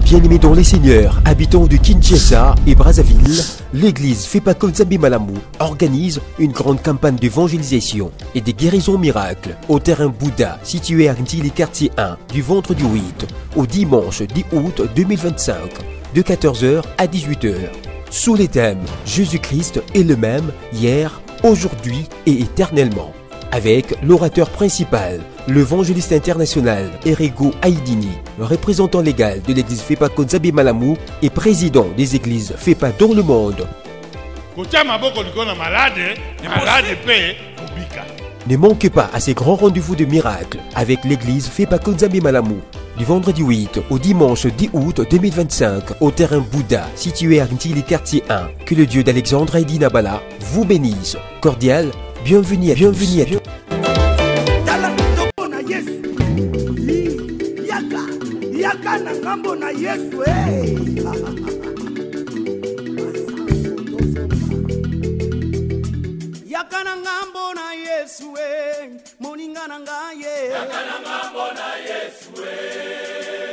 Bien-aimés dans les seigneurs, habitants de Kinshasa et Brazzaville, l'église Fepako Nzambe Malamu organise une grande campagne d'évangélisation et des guérisons miracles au terrain Bouddha situé à Ndili quartier 1 du vendredi 8 au dimanche 10 août 2025 de 14h à 18h. Sous les thèmes Jésus-Christ est le même hier, aujourd'hui et éternellement. Avec l'orateur principal, l'évangéliste international Erego Aïdini, le représentant légal de l'église Fepako Nzambe Malamu et président des églises Fepa dans le monde. Ne manquez pas à ces grands rendez-vous de miracles avec l'église Fepako Nzambe Malamu du vendredi 8 au dimanche 10 août 2025 au terrain Bouddha situé à Ndili quartier 1. Que le Dieu d'Alexandre Haïdi Nabala vous bénisse. Cordial, bienvenue à tous.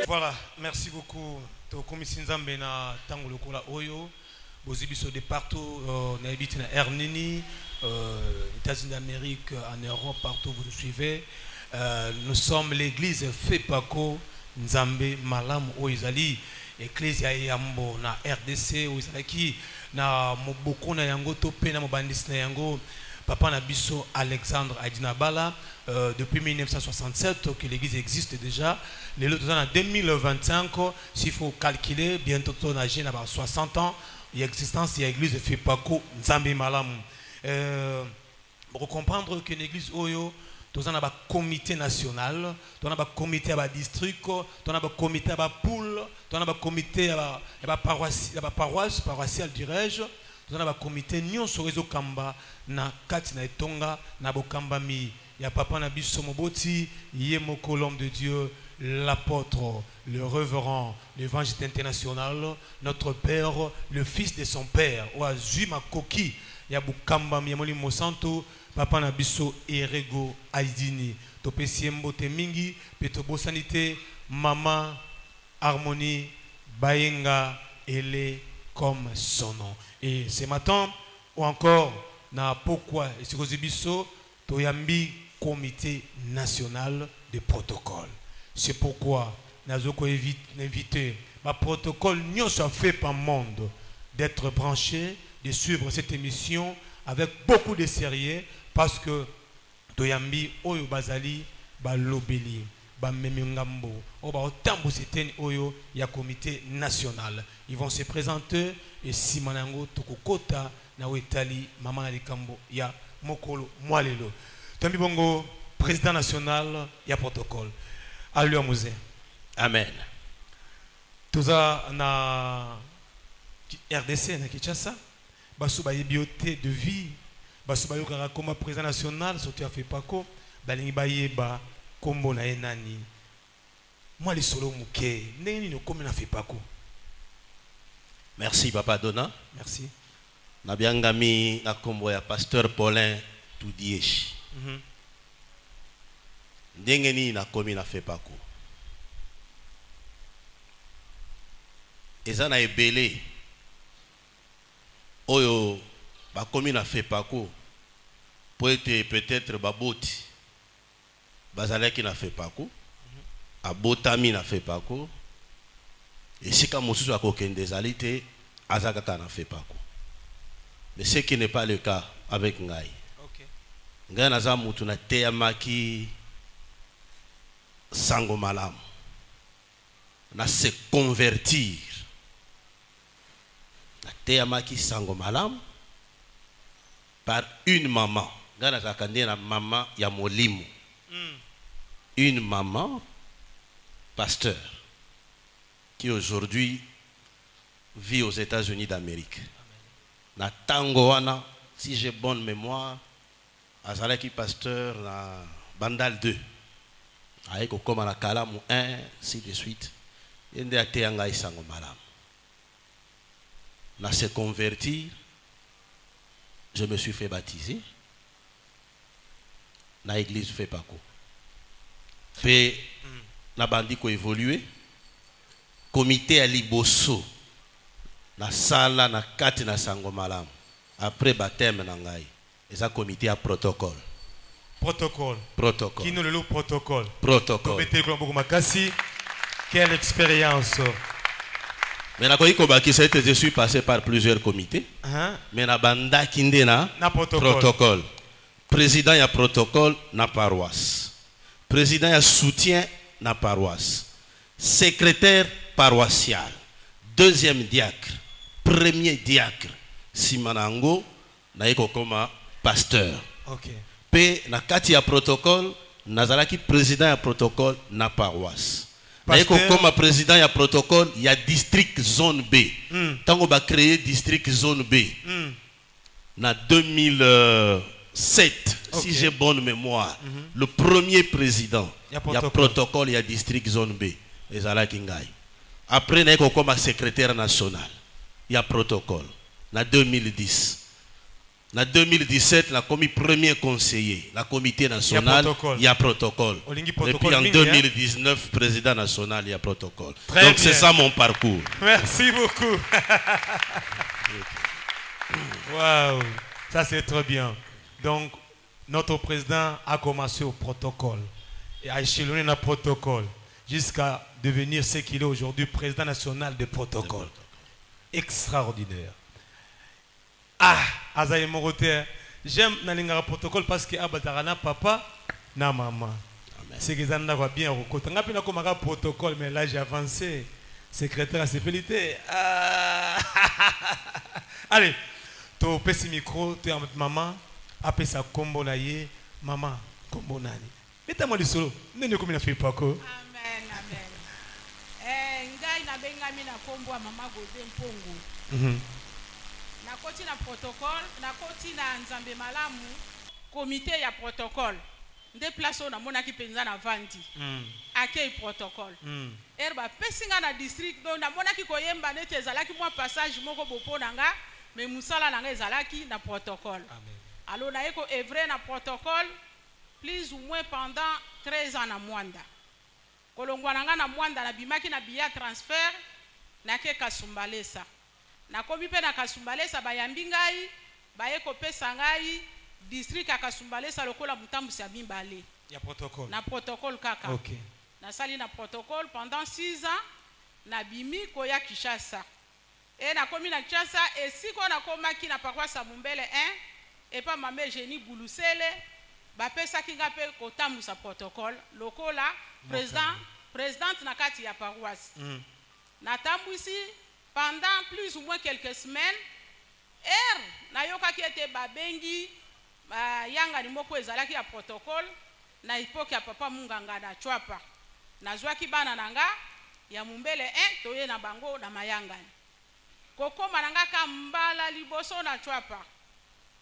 Voilà, merci beaucoup. Tokomisi Nzambe na tango lokola oyo bozibiso de partout na habite na Ernini, États-Unis d'Amérique, en Europe, partout vous nous suivez. Nous sommes l'église Fepako Nzambe Malamu Oizali, Ecclesia Yambo na RDC Oizalaki na moboko na yango topé na mobandis na yango Papa Nabiso Alexandre Adinabala depuis 1967 que l'église existe déjà. Les autres en 2025, s'il faut calculer, bientôt on a 60 ans, il y a existence, il y a l'église Fepako Nzambe Malamu. Pour comprendre que l'église Oyo, nous avons un comité national, nous avons un comité à district, nous avons un comité à poule, nous avons un comité à paroisse, paroissiale dirais-je. Nous avons un comité Nyon Sorezo Kamba na Kati na Etonga na Bokamba mi ya Papa Nabiso Moboti Yemoko l'homme de Dieu, l'apôtre, le révérend, l'évangile international, notre père, le fils de son père, Oazuma Koki ya Bokamba mi Yamoli Mosanto, Papa Nabiso Erego Aïdini, Topesiembo Temingi, Petobo Sanité, Mama Harmonie, Bayenga, Ele comme son nom. Et ce matin, ou encore, na pourquoi, et c'est que biso, toyambi comité national de protocole. C'est pourquoi, nous avons invité, ma protocole, nous sommes fait par le monde, d'être branché, de suivre cette émission avec beaucoup de sérieux, parce que toyambi oyo bazali, balobeli. Il comité national. Ils vont se présenter et si manango tokokota na wetali mama na likambo ya mokolo mwalelo. Tambi bongo président national ya protocole. Allo Mouze. Amen. Toza na RDC na Kinshasa. Basu ba bioté de vie. Basu ba yokara comme président national sotia Fepako. Balingi ba yeba kombo na enani moi les solo muke ndeni no komi na Fepako. Merci Papa Dona. Merci. Na biangami na kombo ya pasteur Paulin Tudieshi. Ndengeni na komi na Fepako. Eza na ebele oyo ba komi na Fepako peut-être baboti bazalaki na Fepako abotami na Fepako esika mosusu akokende ezali te azakaka na Fepako. Mais ce qui n'est pas le cas avec ngai. Okay. Ngai naza mutu na teyamaki sango malamu na se convertir na teyamaki sango malamu par une maman. Ngai nazaka nde na mama ya molimo. Une maman, pasteur, qui aujourd'hui vit aux États-Unis d'Amérique. Na Tangoana, si j'ai bonne mémoire, Azalaki pasteur na Bandal 2. Avec comme na Kalamu 1, ainsi de suite. Yende a teanga isango malam. Na se convertir, je me suis fait baptiser. Na église Fepako. Puis, na bandi ko évolué. comité à liboso na sala na kati na sango malamu après baptême na ngai eza comité à protocole. Protocole. Protocole. Qui nous le protocole. Protocole. Quelle expérience. Mais je suis passé par plusieurs comités. Mais na banda kinde na protocole. Président ya protocole na paroisse. Président ya soutien na paroisse. Secrétaire paroissial. Deuxième diacre. Premier diacre. Simanango na eko koma pasteur. OK. Pe na kati ya protocole nazalaki président ya protocole na paroisse. Naiko comme président ya protocole il y a district zone B. Tango ba créer district zone B. Na 2007 si j'ai bonne mémoire, le premier président il y a protocole il y a district zone B. Ezalaki ngai. Après naiko comme secrétaire national. Il y a protocole na 2010. En 2017, la commis premier conseiller, la comité national, il y a protocole. Et puis en 2019, président national, il y a protocole. Donc c'est ça mon parcours. Merci beaucoup. Waouh, ça c'est très bien. Donc notre président a commencé au protocole et a échelonné le protocole jusqu'à devenir ce qu'il est aujourd'hui, président national de protocole. Extraordinaire. Ah, Azaï Moroté, j'aime le protocole parce que Abatarana papa na maman. C'est que ça n'a pas bien recoté. On a pu comme un protocole, mais là j'ai avancé. Secrétaire à sécurité. Allez, tu pèses micro, tu es avec maman, après ça combo na ye, maman combo nani. Mettez-moi le solo. Ne comme il a fait pas quoi. Amen, amen. Ngai na bengami na combo maman Godin Pongo. Nakoti na protocole, nakoti na nzambe malamu, comité ya protocole. Nde place na mona ki penza na vandi. Akei protocole. Erba pesinga na district do na mona ki koyemba nete ezalaki mwa passage moko bopo nanga, mais musala nanga ezalaki na protocole. Amen. Alors na eko evre na protocole plus ou moins pendant 13 ans na Mwanda. Kolongwa nanga na Mwanda na bimaki na biya transfert na ke Kasumbalesa. Na komi pe na Kasumbalesa bayambi ngai baye kopesa ngai district ya Kasumbalesa lokola mutambusi ya bimbale ya protocole na protocole kaka. OK. Na sali na protocole pendant 6 ans na bimi koya Kinshasa. Et na komi na Kinshasa et siko na komaki na paroisse Mumbele 1 et pas mame Génie Boulusele ba pesa kinga pe kotambusa protocole lokola présidente na kati ya paroisse. Na tambwisi pendant plus ou moins quelques semaines, na yoka ki ete babengi yanga ni moko ezalaki ya protocole na ipoki ya papa Munganga na Chwapa. Na zwaki bana nanga ya Mumbele 1 toye na bango na mayangani. Koko mananga ka mbala liboso na Chwapa.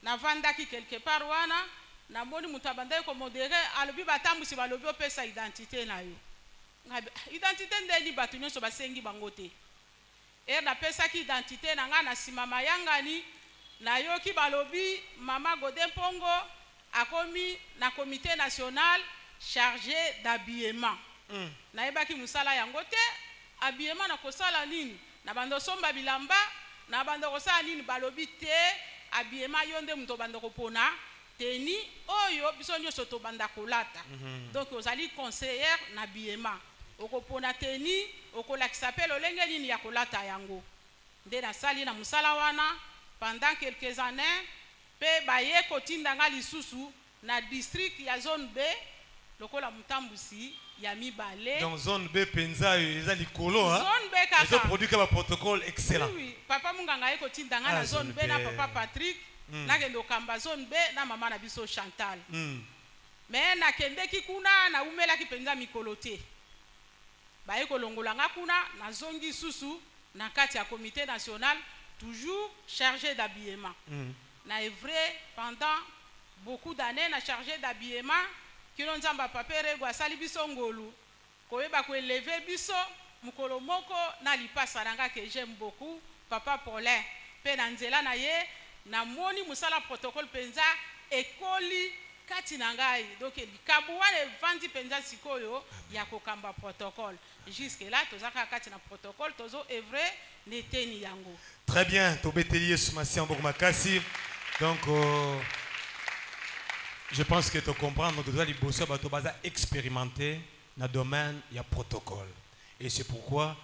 Na vandaki quelque part wana na moni mutabanda ko modéré alobi batambusi balobi opesa identité na yo. Identité ndeni batu nyonso basengi bango te. Na pesa ki identité na nga na sima mayangani na yoki balobi mama Godin Pongo akomi na comité national chargé d'habillement. Na ebaki musala yango te habillement na kosala nini na bando somba bilamba na bando kosala nini balobi te habillement yonde muto bando kopona teni oyo biso nyonso to banda kolata. Donc ozali conseillère na habillement. Okopona teni okolakisa pe lolenge nini ya kolata yango nde na sali na musala wana pendant quelques années pe baye kotinda nga lisusu na district ya zone B lokola mutambusi ya mibale. Donc zone B penza eza likolo ha zone B kaka ils ont produit comme un protocole excellent. Oui, papa Munganga kotinda nga na zone B na papa Patrick na kendo kamba zone B na mama na biso Chantal. Mais na kendeki kuna na umela ki penza mikolote. Baye kolongola nga kuna na zongi susu na kati ya comité national toujours chargé d'habillement. Na vrai pendant beaucoup d'années na chargé d'habillement kilo nzamba papere gwa sali biso ngolu koyeba ko élever biso mukolo moko na lipasa nanga que j'aime beaucoup papa Paulin pe na nzela na ye na moni musala protocole penza ekoli kati na ngai donc likabu wana evandi penza sikoyo ya kokamba protocole jusque là tozaka kati na protocole tozo evre neteni yango. Très bien, tobetelier sumasi amboko makasi. Donc je pense que tu comprends que tu dois liboso bato baza expérimenter dans le domaine il y a protocole. Et c'est pourquoi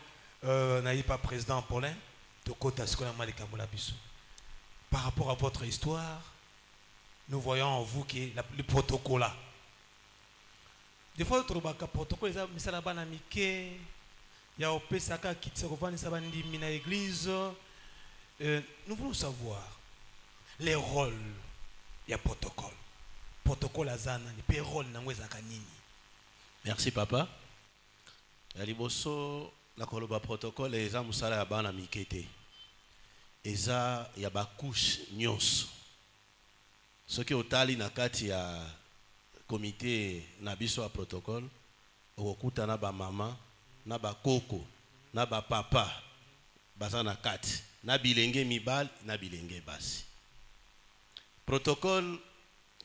n'ayez pas président Paulin de Kota Skola Malikamula Biso. Par rapport à votre histoire, nous voyons en vous qui le protocole là. Des fois, tu vois que le protocole est là, il y a des gens qui sont dans l'église. Nous voulons savoir les rôles. Il y a protocole. Protocole azana, il y a rôle dans les Merci papa. Liboso na koloba protocole eza musala ya bana mikete. Eza ya ba couche nyonso. Soki otali na kati ya comité na biso ya protocole, okokuta na ba mama, na ba koko, na ba papa, baza na kati, na bilenge mibali, na bilenge basi. Protocole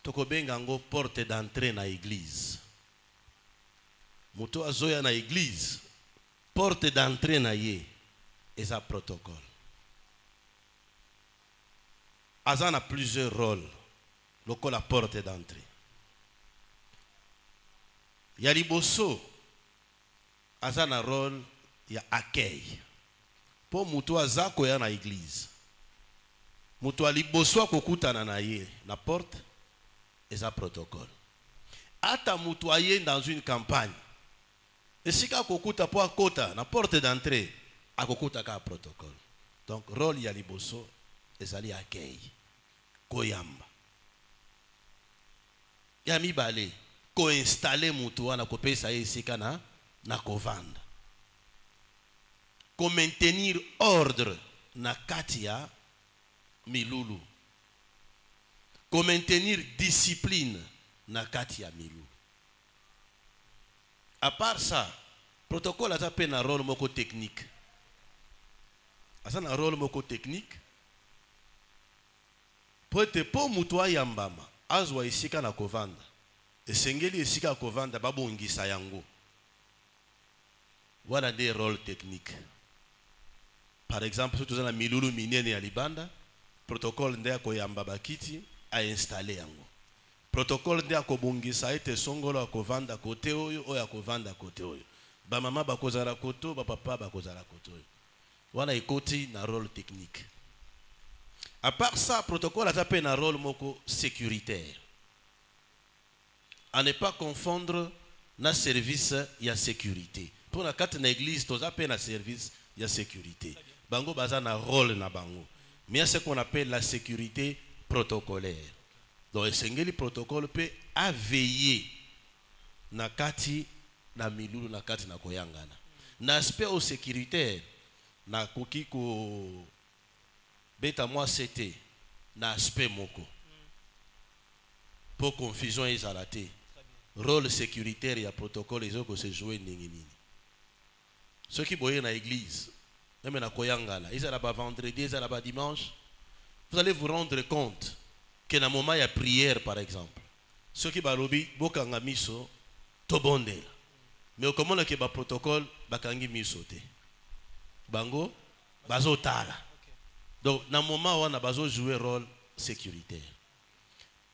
tokobenga ngo porte d'entrée na église. Muto azoya na église, porte d'entrée na ye, eza protocole. Azana plusieurs rôles. La porte d'entrée. Il y a liboso, azana rôle, il y a accueil. Pour mutu azako ya na église. Mutu aliboso kokuta na ye na porte, eza protocole. Ata mutu aye dans une campagne. Et si ka kokuta po akota na porte d'entrée, akokuta ka protocole. Donc rôle ya liboso, ezali accueil. Koyamba. Ya mibale ko installer mutu wana ko pesa esika na kovanda. Ko maintenir ordre na katia milulu. Ko maintenir discipline na katia milulu. À part ça, protocole a pe na rôle moko technique. Asa na rôle moko technique. Pote po mutu ayambama. Azwa isika na kovanda. Esengeli isika kovanda babongisa yango. Voilà des rôles techniques. Par exemple, si tu as milulu minene ya libanda, protocole nde akoyamba bakiti a installer yango. Protocole nde akobongisa ete songolo akovanda kote oyo oyo akovanda kote oyo. Ba mama bakozala koto, ba papa bakozala koto oyo. Wana ikoti na rôle technique. À part ça, protocole a tapé un rôle moko sécuritaire. À ne pas confondre na service ya sécurité. Pour la carte na église, tu as un service ya sécurité. Bango baza na rôle na bango. Mais il y a ce qu'on appelle la sécurité protocolaire. Donc le protocole peut a veiller na kati na milulu na kati na koyangana. Na aspect au sécuritaire na koki ko beta moi c'était na aspect moko. Pour confusion ezalate. Rôle sécuritaire et protocole les autres se jouer ningini. Ceux qui boyent na église, même na koyangala, ils allaient pas vendredi, ils allaient pas dimanche. Vous allez vous rendre compte que dans moment il y a prière par exemple. Ceux qui balobi bokanga miso to bondela. Mais comment le ba protocole bakangi miso te. Bango bazotala. Donc, dans le moment où on a besoin de jouer un rôle sécuritaire.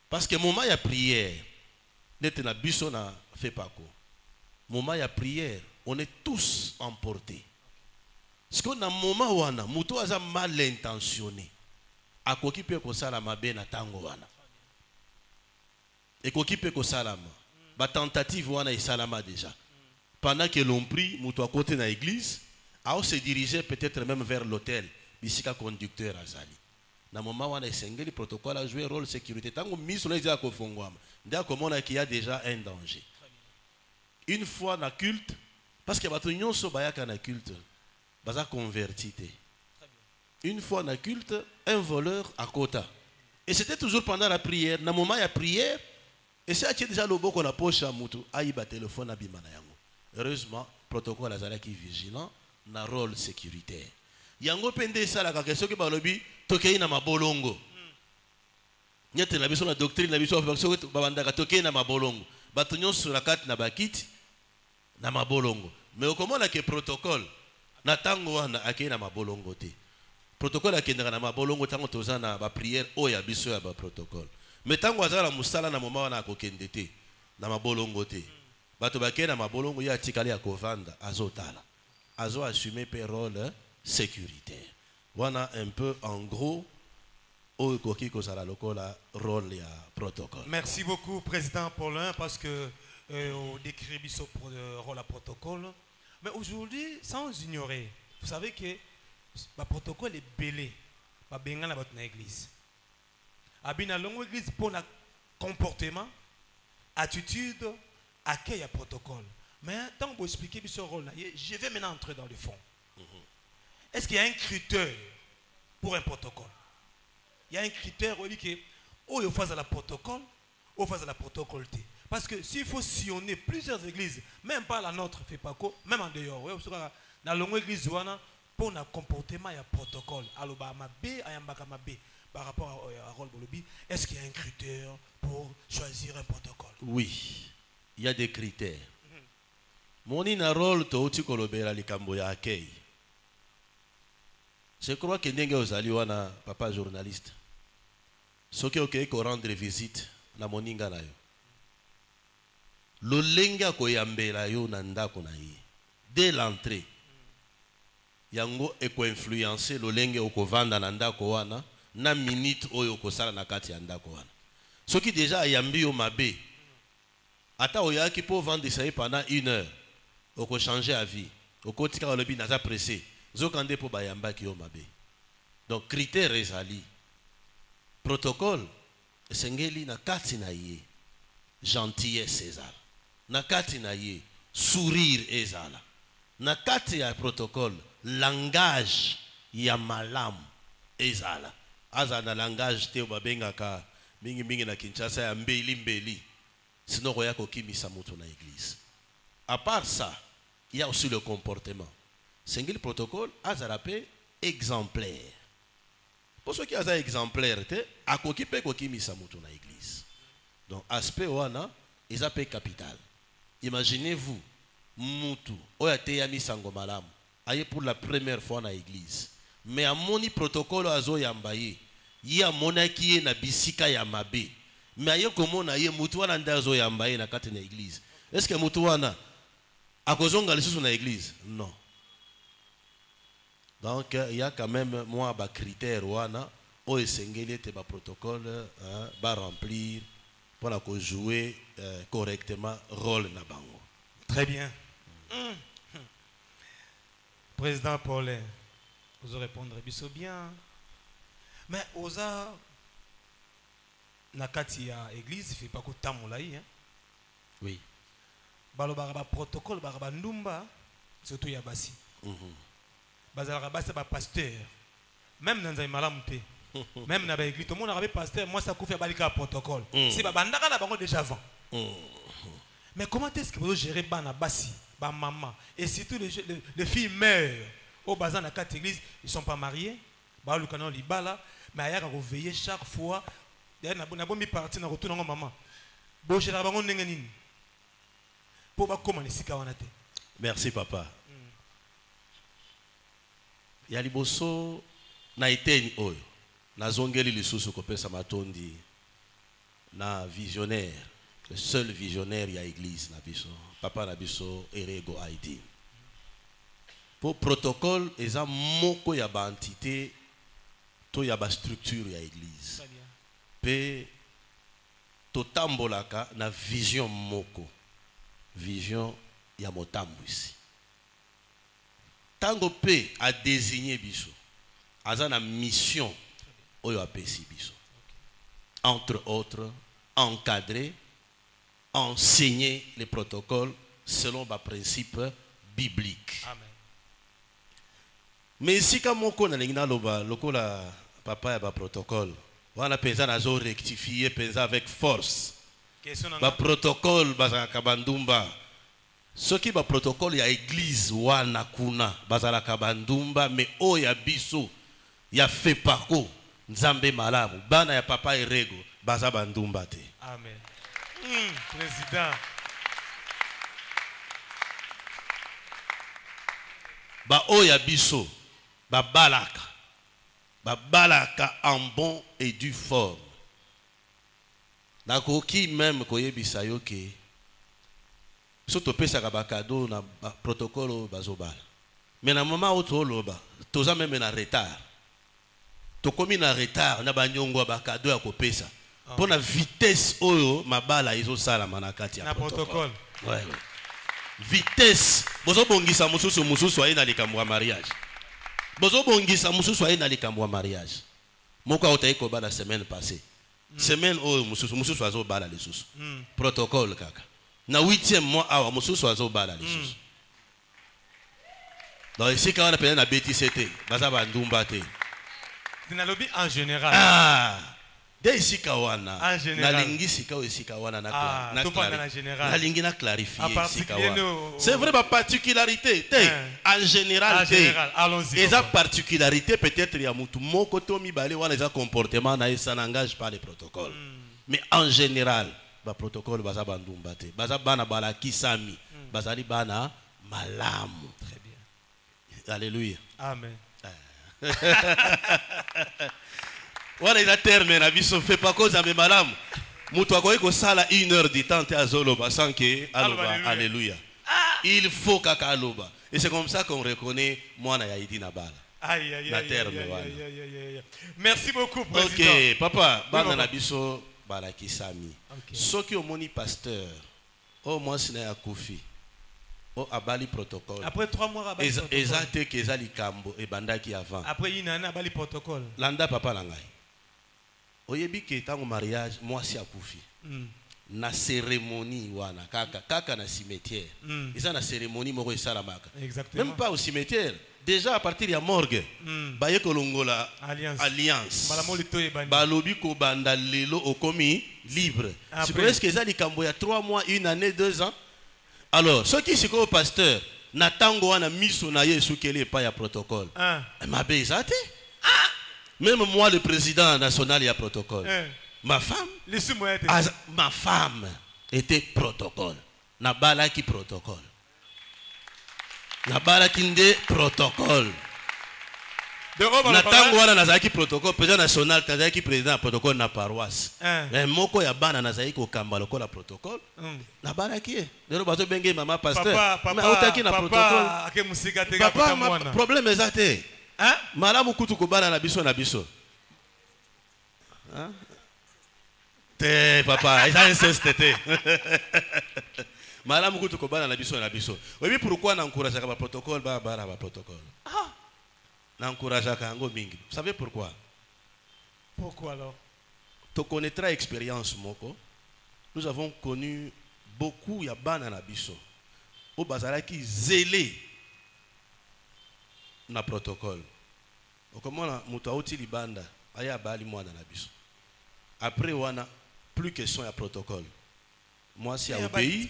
Parce que le moment où il y a prière, on ne fait pas quoi. Le moment où il y a prière, on est tous emportés. Parce que dans le moment où on a, muto aza mal intentionné. A koki pe ko salama be na tango wana. Et koki pe ko salama. Ba tentative wana est salama déjà. Pendant que l'on prie, muto à côté de l'église, on se dirigeait peut-être même vers l'hôtel. Bisika conducteur azali. Na moment wana esengeli protocole a joué rôle sécurité. Tango miso na ko fongwama. Ndia komona qu'il y a déjà un danger. Une fois na culte, parce que bato nyonso bayaka na culte, baza converti te. Une fois na culte, un voleur à kota. Et c'était toujours pendant la prière. Na moment ya prière, et c'est déjà le boko na poche à mutu, aïba téléphone abima na yango. Heureusement, protocole azala qui vigilant na rôle sécuritaire. Yango pende sala ka kesoki balobi tokei na mabolongo. Nyate na biso na doctrine na biso babandaka toke na mabolongo. Bato nyonso na kati na bakiti na mabolongo. Mais okomona ke protocole na tango wana ake na mabolongo te. Protocole akendaka na mabolongo tango toza na ba prière oya biso ya ba protocole. Mais tango azala musala na moma wana akokende te na mabolongo te. Bato bake na mabolongo ya tikali ya kovanda azotala. Azo assumer pe rôle sécuritaire. Wana un peu en gros rôle et protocole. Merci beaucoup, Président Paulin, parce que on décrit le rôle à protocole. Mais aujourd'hui, sans ignorer, vous savez que le protocole est belé. Pas bien dans votre église. Abina longue église pour le comportement, attitude, accueil à protocole. Mais tant que vous expliquez ce rôle, je vais maintenant entrer dans le fond. Est-ce qu'il y a un critère pour un protocole? Il y a un critère où il dit que il faut faire la protocole, ou faire la protocole. Parce que s'il faut sillonner plusieurs églises, même pas la nôtre, fait pas quoi, même en dehors, dans la longue église, pour un comportement, il y a protocole. Alors, par rapport à rôle Bolobi, est-ce qu'il y a un critère pour choisir un protocole? Oui, il y a des critères. Mon rôle, tu kolobera likambo ya accueil. Je crois que ndenge ozali wana papa journaliste. Soki okei ko rendre visite na moninga na yo. Lolenga ko yambela yo na ndako na ye. Dès l'entrée. Yango eko influencer lolenge okovanda na ndako wana na minute oyo okosala na kati ya ndako wana. Soki déjà yambi yo mabe. Ata oyaki po vendre ça pendant 1 heure. Oko changer avis. Oko tika lobi naza pressé. Zokande po bayamba ki yo mabe. Donc critère ezali. Protocole esengeli na kati na ye. Gentillesse ezala. Na kati na ye sourire ezala. Na kati ya protocole langage ya malamu ezala. Aza na langage te babengaka mingi na Kinshasa ya mbeli. Sinon roya ko kimisa mutu na église. À part ça, il y a aussi le comportement. C'est le protocole azarape exemplaire. Pour ceux qui ont exemplaire, à kokipe kokimisa mutu na église. Donc aspect wana ezape capital. Imaginez-vous mutu oyate ya misango malamu aye pour la première fois na église. Mais à moni protocole azo yambaye, ya monaki ye na bisika ya mabe. Mais aye komona ye mutu wana ndazo yambaye na kati na église. Est-ce que mutu wana akozonga lisusu na église? Non. Donc il y a quand même moi ba critère wana o esengeli te ba protocole ba remplir pour la jouer correctement rôle na bango. Très bien. Président Paulin, vous répondre bien. Mais oza nakati ya église fait pas ko tamolai hein. Oui. Balobara protocole baraba ndumba surtout ya basi. Bazalaka basi ba pasteur. Même dans un malamu te. Même na ba église tout le monde avait pasteur, moi ça koufia balika protocole. C'est ba bandaka na bango déjà avant. Mais comment est-ce que vous gérez bana basi, ba maman et surtout les filles meurent au bazar na quatre églises, ils sont pas mariés. Ba lu kanon libala, mais aya ka veiller chaque fois. Na bombi parti na retour na maman. Bo géré bango ndenge nini? Pour ba comment nisika wana te. Merci papa. Ya liboso na iteni oyo na zongeli lisusu kopesa matondi na visionnaire, le seul visionnaire ya église na biso papa na biso Erego Haïti. Pour protocole eza moko ya ba entité to ya ba structure ya église pe totambolaka na vision moko, vision ya motambo ici. Tango pe a désigné biso aza na mission oyo apesi biso, entre autres encadrer, enseigner les protocoles selon les principes bibliques. Amen. Mais si comme moko na lingina loba lokola papa ya ba protocole wana penza nazo rectifier penza avec force ba protocole bazaka bandumba. Ce qui ba protocole ya église wana kuna bazala kabandumba mais oya biso ya fait parco nzambe malamu bana ya papa Erego baza bandumba te. Amen. Président. Ba oya biso ba balaka en bon et due forme. Nakoki même koyebisa yo ke so topesaka bakado na protocole bazobala. Mais na moment où toloba toza même na retard. Tokomi na retard na banyongo bakado ya kopesa. Pour la vitesse oyo mabala izo sala manakati ya Na protocole. Ouais. Vitesse bozo bongisa mususu aye na likambo ya mariage. Bozo bongisa mususu aye na likambo ya mariage. Moko otaye ko bala semaine passée. Semaine oyo mususu azo bala lisusu. Protocole kaka. Na 8e mois awa mususu azo bala lisusu. Donc ici quand on appelle na BTCT, baza ba ndumba te. Dans le lobby en général. Ah. De ici kawana. En général. Na lingi sika ici kawana na en général. Na lingi na clarifier ici kawana. C'est vrai ma particularité. En général. Allons-y. Et sa particularité peut-être ya mutu moko to mibale wana za comportement na ça n'engage pas les protocoles. Mais en général, ba protocole baza bandumba te. Baza bana bala kisami. Bazali bana malamu. Très bien. Alléluia. Amen. Voilà il a terminé na biso fait pas cause ame malamu. Mutu akoyi ko sala 1 heure de temps te azoloba sans que aloba alléluia. Il faut kaka aloba. Et c'est comme ça qu'on reconnaît mwana ya idi na bala. Aïe aïe aïe. Merci beaucoup président. OK, papa, bana na biso bala kisami. Soki omoni pasteur, oh moi sina ya kufi. Oh abali protocole. Après 3 mois abali protocole. Ezate ke ezali kambo e bandaki avant. Après une année abali protocole. Landa papa na ngai. Oyebi ke tango mariage moi si akufi. Na cérémonie wana kaka na cimetière. Eza na cérémonie moko esalamaka. Exactement. Même pas au cimetière. Déjà à partir ya morgue. Baye kolongola alliance. Balobi ko banda lelo okomi libre. C'est presque eza likambo ya 3 mois, 1 année, 2 ans. Alors, ceux qui sont au pasteur, natango wana miso na ye soukele pas ya protocole. Ma bezate. Même moi le président national il y a protocole. Ma femme, ma femme était protocole. Na bala ki protocole. Na bala kinde protocole. Natango wana nazaki protocole président national nazaki président protocole na paroisse. Mais moko ya bana nazaki ko kamba lokola protocole. Na bala ki lero bazo benge mama pasteur. Mais otaki na protocole. Papa problème ezate. Hein? Malamu kutu ko bana na biso na biso. Hein? Te papa, eza insisté. Malamu kutu ko bana na biso na biso. Oui, pourquoi na encourager ba protocole ba protocole? N'encourageant Kango Mingi. Vous savez pourquoi? Pourquoi alors? Tu connaîtras expérience moko. Nous avons connu beaucoup ya bana na biso. Au bazalaki zélé na protocole. Comment na mutu auti libanda aya bali mwana na biso. Après wana plus question ya protocole. Moi si a obéi.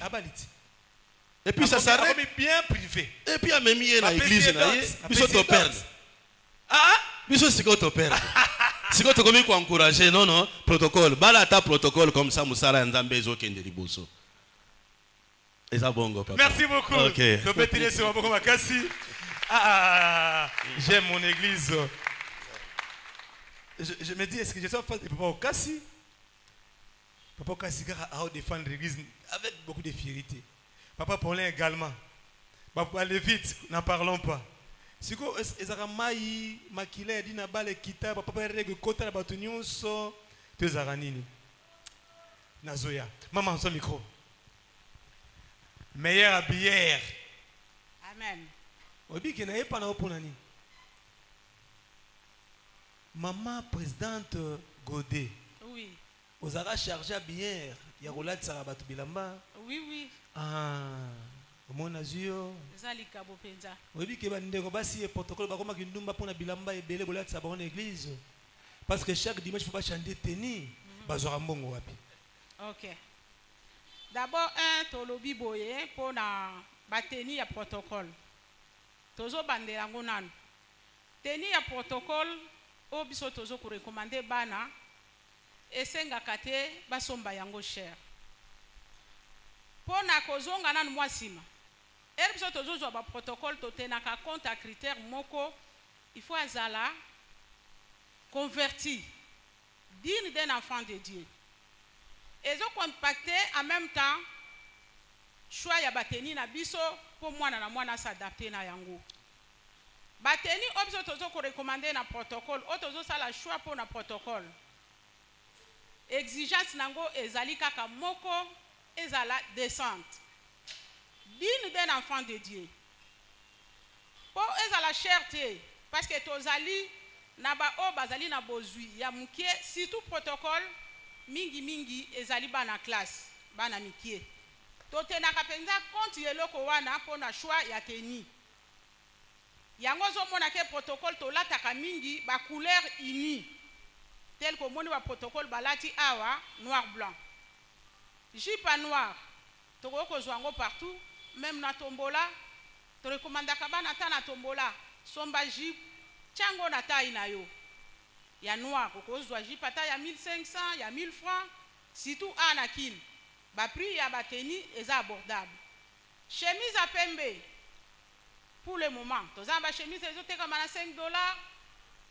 Et puis ça s'arrête bien privé. Et puis a même hier na église na ye, biso to perdre. Biso siko to perdre. Siko to komi ko encourager non protocole. Bala ta protocole comme ça musala nzambe ezokende liboso. Eza bongo papa. Merci beaucoup. OK. To petile sur beaucoup makasi. J'aime mon église. Je me dis est-ce que je suis en face de Papa Okassi? Papa Okassi a défendre l'église avec beaucoup de fierté. Papa Paulin également. Papa Lévite, n'en parlons pas. Si vous avez makile dina bale kita papa règle kota la batunyo so te zaranini. Nazoya. Maman son micro. Meilleure bière. Amen. Obi ki na ye pa na oponani. Maman présidente Godé. Oui. Vous avez chargé à bière. Il y a roulade sarabatu bilamba. Oui, oui. Mon azio. Zali kabo penza. Oui, que bandeko basi e protocole bakoma kindumba pona bilamba e belé roulade sa bonne église. Parce que chaque dimanche il faut pas chanter tennis. Bazora mbongo wapi. OK. D'abord tolobi boye pona bateni ya protocole. Tozo bandela ngonano. Teni ya protocole obiso tozo ko recommander bana esengaka te basomba yango cher pona kozonga nanu mwa nsima ere biso tozozwa baprotocole totenaka compte à critère moko il faut azala converti digne d'un enfant de Dieu ezocompacte en même temps choix ya bateni na biso po mwana na mwana s'adapter na yango bateni obiso tozokorekomande na protocole o tozosala choix po na protocole exigence nango ezali kaka moko ezala descente digne d'un enfant de Dieu po ezala cherté parce que tozali na ba o bazali na bozwi ya mukie surtout protocole mingi ezali bana classe bana mikie totenaka penza compte yeloko wana po na choix ya teni yango zomona ke protocole tolataka mingi ba couleur unie tel que moni ba protocole balati awa noir blanc jupe noir toko zwango partout même na tombola to recommandaka bana ta na tombola somba jupe chango na taille na yo ya noir ko zwa jupe ata ya 1500 ya 1000 francs surtout anakin ba prix ya bateni est abordable chemise à pembe pour le moment toza ba chemise ezoteka mana $5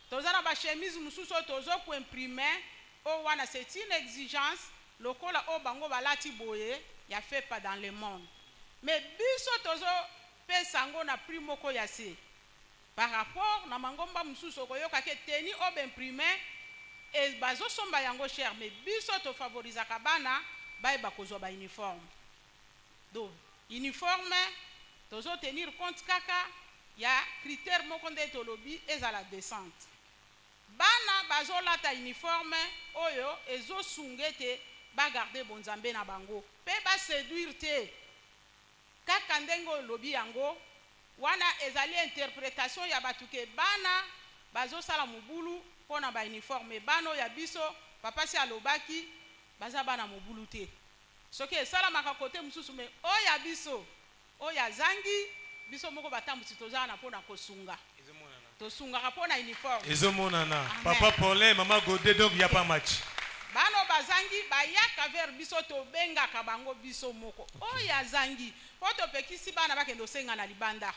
toza na ba chemise mususu tozo ko imprimer o wana c'est une exigence lokola o bango balati boye ya fait pas dans le monde mais biso tozo pesango na prix moko ya se par rapport na mangomba mususu koyoka ke teni o imprimer et bazo somba yango cher mais biso to favoriser kabana ba kozwa ba uniforme donc uniforme tozo tenir compte kaka ya critère moko nde tolobi ezala descente bana bazolata uniforme oyo ezosungete ba garder bonzambe na bango pe ba séduire te kaka ndengo lobi yango wana ezali interprétation ya batuke bana bazosala mobulu pona ba uniforme bano ya biso papa si alobaki baza bana mobulu te soki esala maka kote mususu me oya biso oya zangi biso moko batambusi tozana pona kosunga tosunga pona uniforme ezomonana papa Paulin mama Godé donc il y a pas match bano bazangi bayaka vers biso to benga kabango biso moko oya zangi poto pekisi bana bakendo senga na libanda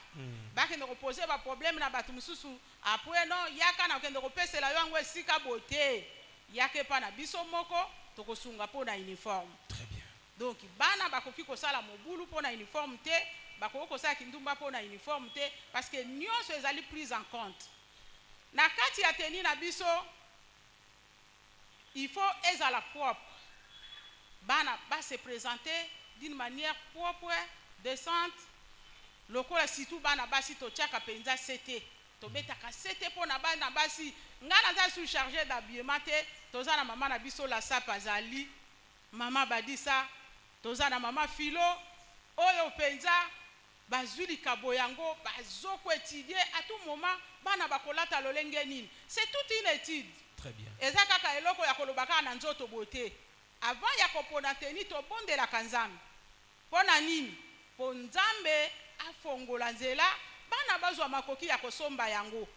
bakendo ko poser ba problème na batu mususu après non yaka na kendo ko pesela yango esika bote yake pa na biso moko to kosunga pona uniforme très bien donc bana bakoki ko sala mobulu pona uniforme te bakoko ko sala kindumba pona uniforme te parce que nyonso ezali prise en compte na kati ya teni na biso il faut ezala propre bana ba se présenter d'une manière propre décente lokola surtout bana basi to tiaka penza CT to betaka CT pona bana basi ngana za sous chargé d'habillement te toza na mama na biso la sapazali mama badisa toza na mama filo oyo penza bazuli kaboyango bazoko étudier à tout moment bana bakolata lolenge nini c'est toute une étude. Très bien. Eza kaka eloko ya kolobaka na nzoto bote avant ya kopona teni to bondela kanzambe pona nini po nzambe afongola nzela bana bazwa makoki ya kosomba yango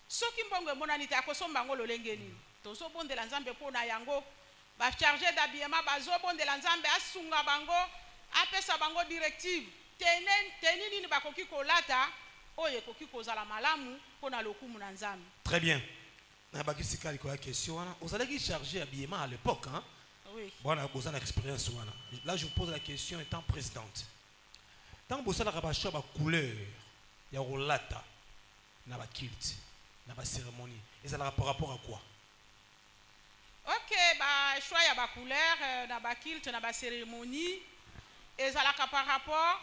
soki mbongo emonani te akosomba yango lolenge nini tozo bondela nzambe pona yango ba chargé d'habillement bazo bondela nzambe asunga bango apesa bango directive teni nini bakoki kolata oye koki kozala malamu pona lokumu na nzambe. Très bien. La question, vous allez charger habillement à l'époque, hein? Oui. Bon, on a une expérience. Là, je vous pose la question étant présidente. Tant que vous avez la couleur, il y a un lata, il y a un kilt, il y a une cérémonie. Et ça a rapport à quoi? Ok, bah, choix il y a une couleur, il y a un kilt, il y a une cérémonie. Et ça a par rapport.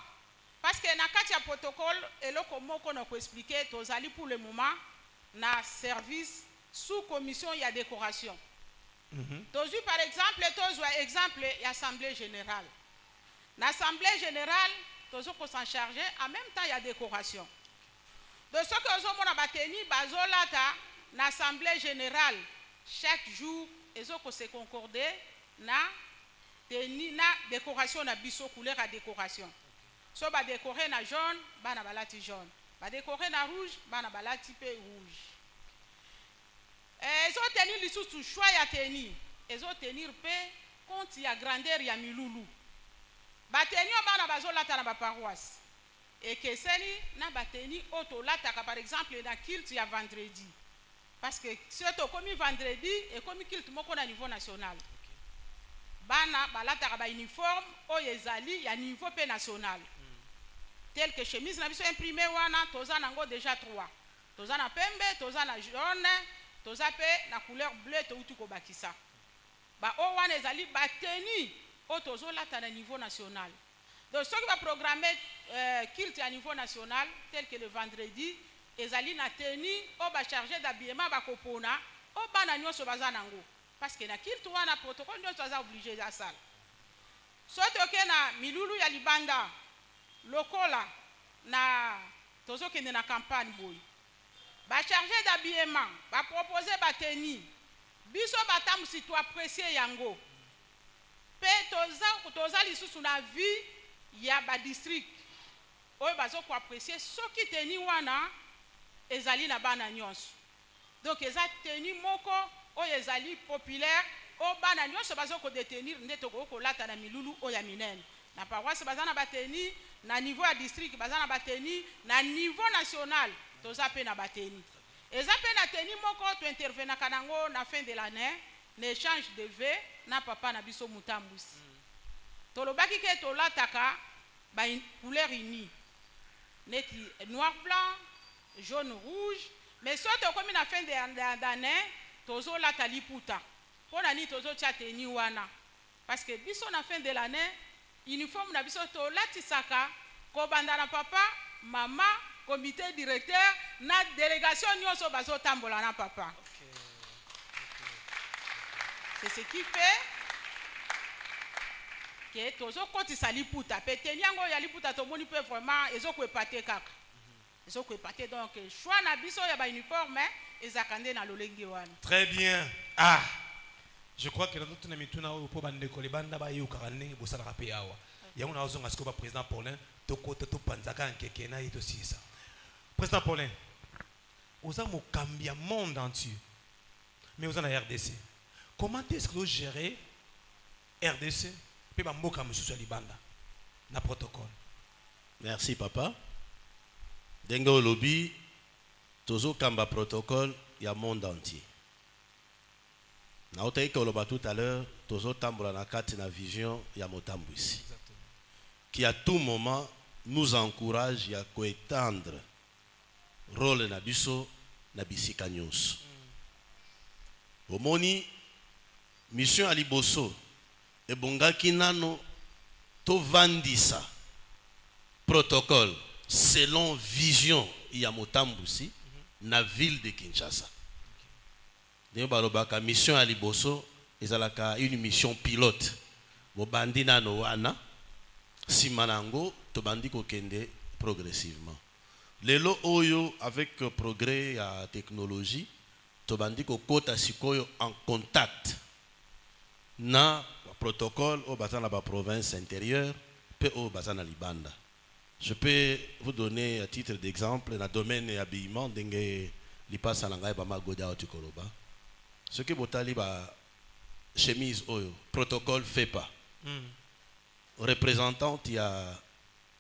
Parce que dans le protocole, et là, comme on a expliqué, pour le moment, dans le service. Sous commission, il y a décoration. Par exemple, il y a assemblée générale. L'assemblée générale, on s'en charger, en même temps, il y a décoration. De ce que vous avez l'assemblée générale, chaque jour, ils ont se concordé na décoration na biso couleur à décoration. So ba décorer na jaune, ba na balati jaune. Ba décorer na rouge, ba na balati pe rouge. Ils ont tenu les sous choix à tenir. Ils ont tenu compte il y a grandeur il y a milulu. Bateni obana bazolata na ba paroisse. Et que seni na bateni otolata par exemple na culte il y a vendredi. Parce que si tu comme vendredi et comme culte moko na niveau national. Bana balata ba uniforme o yezali ya niveau pe national. Tel que chemise na biso imprimé wana toza nango déjà 3. Toza na pembe, toza na jaune, toza pe na couleur bleue to utu ko bakisa. Ba o wana ezali bateni o tozo lata na niveau national. Donc ceux qui va programmer culte à niveau national tel que le vendredi ezali na teni o ba chargé d'habillement ba kopona o bana nyoso baza nango parce que na culte wana protocole nyoso baza obligé za sala. Soto ke na milulu ya libanda lokola na tozo kende na campagne boy. Ba chargé d'habillement ba proposer ba teni biso batamu si tu apprécier yango. Pe toza lisusu na vie ya ba district oyo bazo ko apprécier soki teni wana ezali na bana nyonso. Donc eza teni moko oyo ezali populaire o bana nyonso bazo ko détenir ndeto ko lata na milulu oyo ya minene. Na paroisse bazana bateni na niveau ya district bazana bateni na niveau national toza pe na bateni. Eza pe na teni moko to intervenir kanango na fin de l'année n'échange de vœux na papa na biso mutambusi. Tolobaki ke tolataka ba couleur unie. Neti noir blanc, jaune rouge, mais soto comme na fin de l'année tozo lata liputa. Pona ni tozo tia teni wana. Parce que biso na fin de l'année uniforme na biso to latisaka ko banda na papa, maman, comité directeur na délégation nyoso bazo tambola na papa. C'est ce qui fait que tozo koti sali puta peteni yango ya liputa to moni peut vraiment ezoko epate kaka. Ezoko epate donc choix na biso ya ba uniforme ezakande na lolengi wana. Très bien. Ah. Je crois que notre namituna po bande ko libanda ba yu karane bo sala rapé awa. Yango na ozonga siko ba président Paulin to kote to panzaka nkeke na ito sisa. Président Paulin. Oza mo cambia monde entier. Mais oza na RDC. Comment est-ce que vous gérez RDC et Bamboka Moussou Libanda na protocole? Merci papa. Dengo lobby tozo kamba protocole ya monde entier. Na otayi koloba tout à l'heure tozo tambola na kati na vision ya Motambwisi. Qui à tout moment nous encourage à étendre rôle na biso na bisika nyonso. Omoni mission à Liboso et bongaki nano to vandisa protocole selon vision ya Motambwisi na ville de Kinshasa. Nous balobaka mission à Liboso ezalaka une mission pilote. Bo bandi nano wana simanango to bandi ko kende progressivement. Lelo oyo avec progrès ya technologie to bandi ko kota sikoyo en contact na protocole au bazana ba province intérieure pe au bazana libanda. Je peux vous donner à titre d'exemple dans le domaine de l'habillement dengue li passe na ngai ba magoda otikoloba. Ce que botali ba chemise oyo protocole fait pas. Représentant il a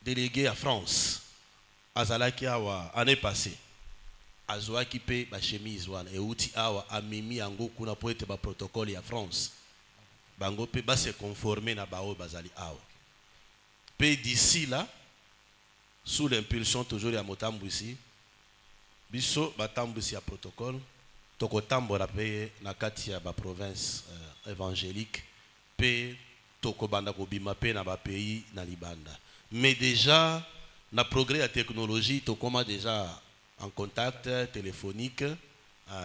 délégué à France azalaki awa année passée azwa ki pe ba chemise wana e uti awa amimi yango kuna po ete ba protocole ya France bango pe ba se conformer na bao bazali awa pe d'ici là sous l'impulsion toujours ya Motambwisi biso batambwisi ya protocole toko tambola pe na kati ya ba province évangélique pe toko banda ko bima pe na ba pays na libanda mais déjà na progrès la technologie to koma déjà en contact téléphonique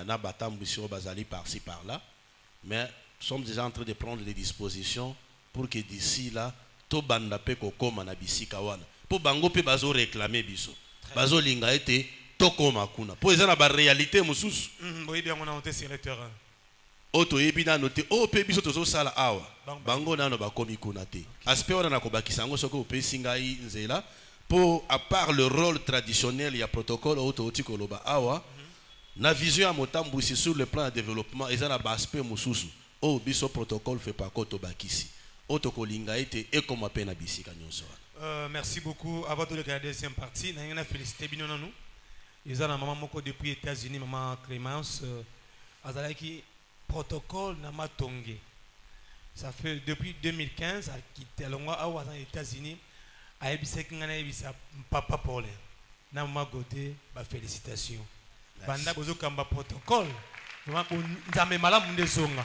na batambwisi bazali par-ci par-là mais nous sommes déjà en train de prendre des dispositions pour que d'ici là to banda pe ko koma na bisika wana po bango pe bazo réclamer biso bazo linga ete to koma kuna po eza na ba réalité mususu oui bien on a noté sur le terrain auto yebina noté o pe biso tozo sala awa bango nano ba komi kuna te aspect wana na ko bakisa ngo soko pe singai nzela pour à part le rôle traditionnel il y a protocole auto otikoloba awa Na vision à motambu sur le plan de développement, ils ont un aspect mususu. Oh, biso protocole fait pas koto bakisi. Oto kolinga ete et comme appena bisika nyonso. Merci beaucoup. Avant de la deuxième partie, nous avons félicité nous. Ils ont maman moko depuis les États-Unis, maman Clémence, azalaki protocole na matongé. Ça fait depuis 2015 à quitter longwa aux États-Unis, à ebisek ngana ebisa papa Paul. Na maman Goté, ba félicitations. Banda bozo kamba protocole. Nzambe malamu ndezonga.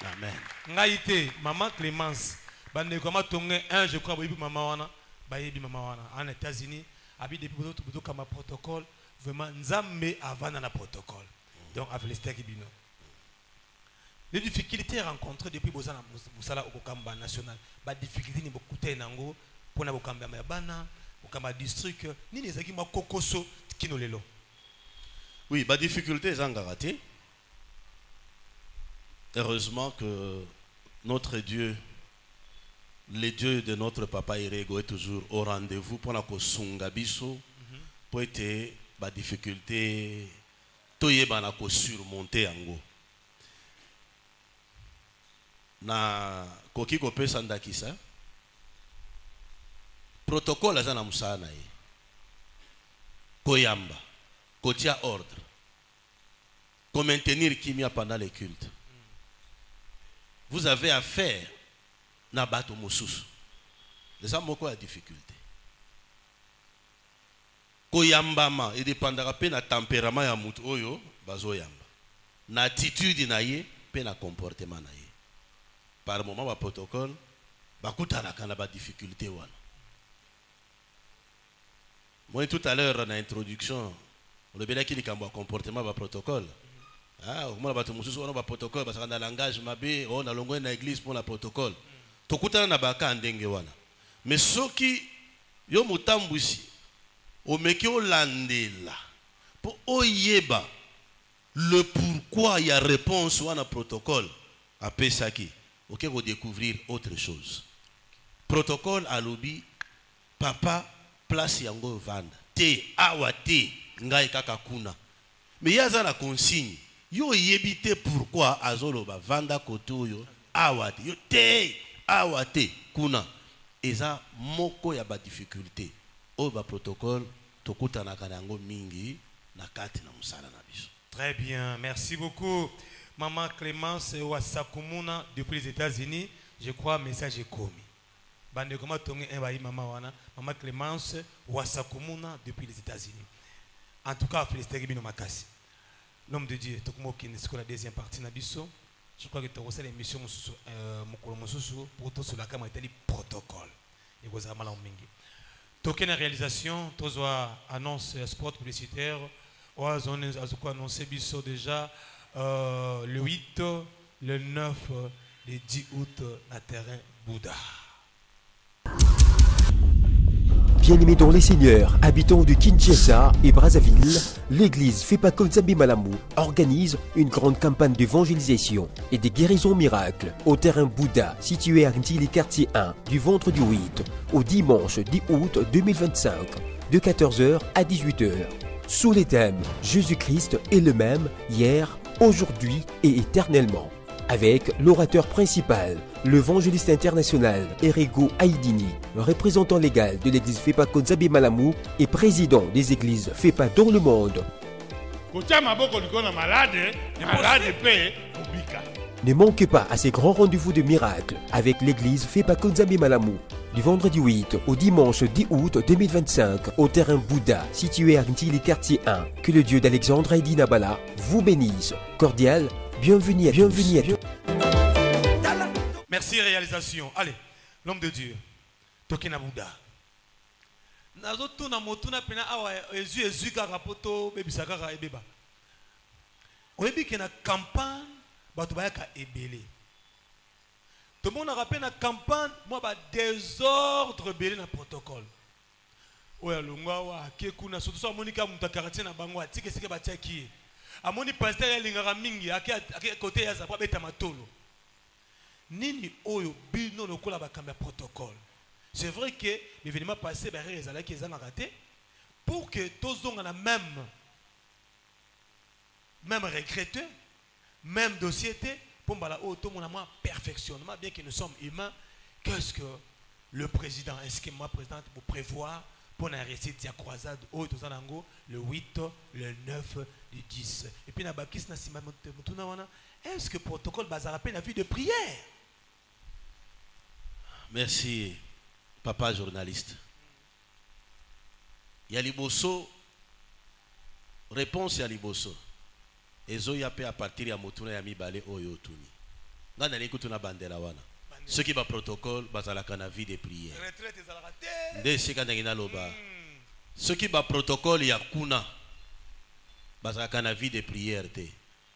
Amen. Ngaïté, maman Clémence, bande comme tongé un, je crois, baby maman wana, baby maman wana, en États-Unis, habite depuis d'autres comme un protocole, vraiment nzambe avant dans le protocole. Donc, à féliciter Kibino. Les difficultés rencontrées depuis Bozana Moussala au Bokamba national, les difficultés ni beaucoup tenango pour na Bokamba Mayabana, Bokamba district, ni les agima kokoso kinolelo. Oui, les difficultés sont raté. Heureusement que notre Dieu, le Dieu de notre papa Irego est toujours au rendez-vous pour la sungabiso, pour être la difficulté, toyeba ko surmonter ango. Na koki ko pesa ndakisa. Protocole azana musana yi. Koyamba, kotia ordre. Ko maintenir kimia pendant les cultes. Vous avez affaire na bato mosusu. Les gens beaucoup à difficulté. Koyambama et dépendra pe na tempérament ya mutu oyo bazo yamba. Na attitude na ye pe na comportement na ye. Par moment ba protocole bakutana kana ba difficulté wana. Moi tout à l'heure na introduction le bela ki likambo comportement ba protocole. Ah, on a un protocole parce qu'on a un langage mabé, on a l'ongoué dans l'église pour le protocole. Tokutana na baka andenge wana. Mais ceux qui yo mutambusi, o meki o landela, pour oyeba le pourquoi il y a réponse ou un protocole, à Pesaki, ok, vous découvrir autre chose. Protocole à l'obi, papa place yango vanda, te awa te ngai kakakuna. Mais il y a la consigne. Yo yebite pourquoi azolo ba vanda koto yo awate yo te awate kuna eza moko ya ba difficulté o ba protocole tokuta na kanango mingi na kati na musala na biso. Très bien, merci beaucoup maman Clémence Wasakumuna depuis les États-Unis. Je crois message est commis. Bande comment tongi un maman wana maman Clémence Wasakumuna depuis les États-Unis. En tout cas félicitations bino makasi. L'homme de Dieu, c'est la deuxième partie de je crois que tu as reçu l'émission pour tout sur la caméra et protocole. Et vous avez mal en mingi. Token la réalisation, tu as annoncé sport publicitaire, on a annoncé déjà le 8, le 9, le 10 août, à terrain Bouddha. Bien-aimés dans les seigneurs, habitants de Kinshasa et Brazzaville, l'église Fepa Nzambe Malamu organise une grande campagne d'évangélisation et de guérisons miracles au terrain Bouddha situé à Ndili quartier 1 du vendredi 8 au dimanche 10 août 2025 de 14h à 18h. Sous les thèmes Jésus-Christ est le même hier, aujourd'hui et éternellement. Avec l'orateur principal, l'évangéliste international Erego Aïdini, représentant légal de l'église Fepa Nzambe Malamu et président des églises Fepa dans le monde. Ne manquez pas à ces grands rendez-vous de miracles avec l'église Fepa Nzambe Malamu du vendredi 8 au dimanche 10 août 2025 au terrain Bouddha situé à Ndili quartier 1. Que le Dieu d'Alexandre Aïdi Nabala vous bénisse. Cordial. Bienvenue à tous. Merci réalisation. Allez, l'homme de Dieu. Tokena Bouddha. Nazotuna motuna pena awa ezu kaka poto bebisa kaka ebeba. Oyebi ke na campagne bato bayaka ebele. Tout le monde a rappelé na campagne moi ba désordre belé na protocole. Oya longwa wa kekuna surtout so monika mutakarati na bango atike sike batia ki. Amoni pasteur ya lingara mingi ake côté ya za beta matolo. Nini oyo bino lokola bakamba protocole. C'est vrai que l'événement passé ba rezala ki ezanga raté pour que tozonga na même même regretté, même dossier, pour mon perfectionnement, bien que nous sommes humains, qu'est-ce que le président, est-ce que moi, président, pour prévoir pour la récite de la croisade le 8, le 9, le 10. Et puis, est-ce que le protocole bazar appelle la vie de prière? Merci, papa journaliste. Yaliboso, réponse Yaliboso. Ezo yape à partir ya motuna ya mibale oyo tuni. Ngana likutuna bandela wana. Ceux qui va protocole bazalaka na vie de prière. Nde sika ndengina loba. Ceux qui va protocole ya kuna bazalaka na vie de prière te.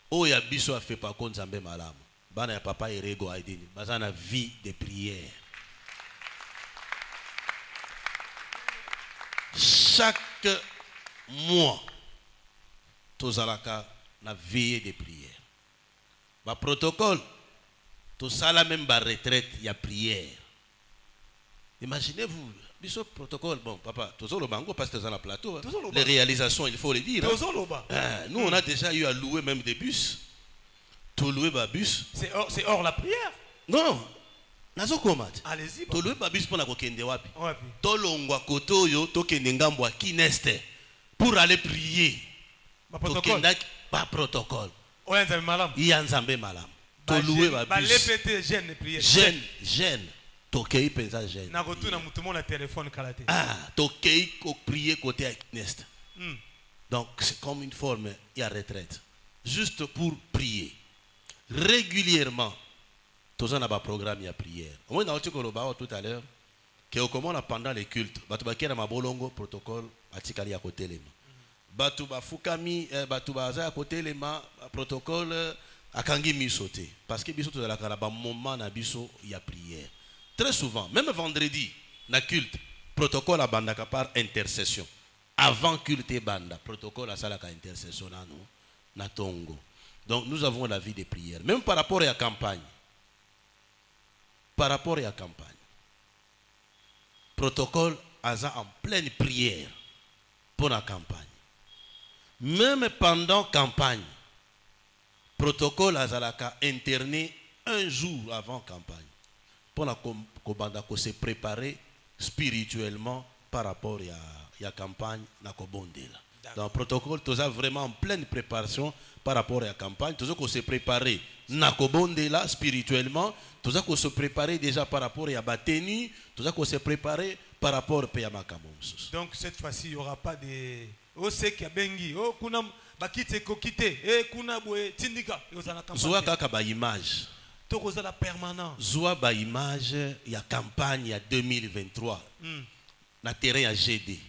Oya biso a fait pas contre Nzambe malamu. Bana ya papa Erego aidini bazana vie de prière. Chaque mois tozalaka na veillée de prière. Ba protocole tout ça la même ba retraite il y a prière. Imaginez-vous biso protocole bon papa tozo lo bango parce que dans la plateau les réalisations il faut les dire. Nous on a déjà eu à louer même des bus. Tout louer ba bus. C'est hors la prière. Non. Nazo komat. Allez-y. To louer ba bus pour na kokende wapi. To longwa koto yo to kende ngambo a kineste pour aller prier. Ba protocole. Ba protocole. Oyanzambe malam. Yanzambe malam. To louer ba bus. Ba répéter jeûne prière. Jeûne. Tokei penza jeûne. Na retourna mutumo na téléphone kalaté. Tokei ko prier côté à kineste. Donc c'est comme une forme et à retraite. Juste pour prier. Régulièrement. Tous on a un programme de prière. Au moins, on a dit tout à l'heure que comment pendant les cultes, batubakera mabolongo protocole atikali à côté les mains. Batuba fukami, batuba za à côté les mains protocole akangi misoté. Parce que biso tout à la moment na biso il y a prière. Très souvent, même vendredi, na culte, protocole à bandaka par intercession. Avant culte et banda, protocole à salaka intercession na tongo. Donc nous avons la vie de prière. Même par rapport à la campagne. Par rapport à la campagne. Protocole en pleine prière pour la campagne. Même pendant la campagne, protocole a interné un jour avant la campagne. Pour se préparer spirituellement par rapport à la campagne. Donc, protocole, tu as vraiment en pleine préparation par rapport à la campagne. Tu as se préparer spirituellement. Tu as se préparer déjà par rapport à la tenue. Tu as se préparer par rapport à la campagne. Donc, cette fois-ci, il n'y aura pas de. Oh, c'est qu'il y a bengi. Oh, kuna bakite kokite. Eh, kuna boe tindika. Zoa kaka ba image. Tokoza la permanent. Zoa ba image. Il y a campagne il y a 2023. Na terrain à GD.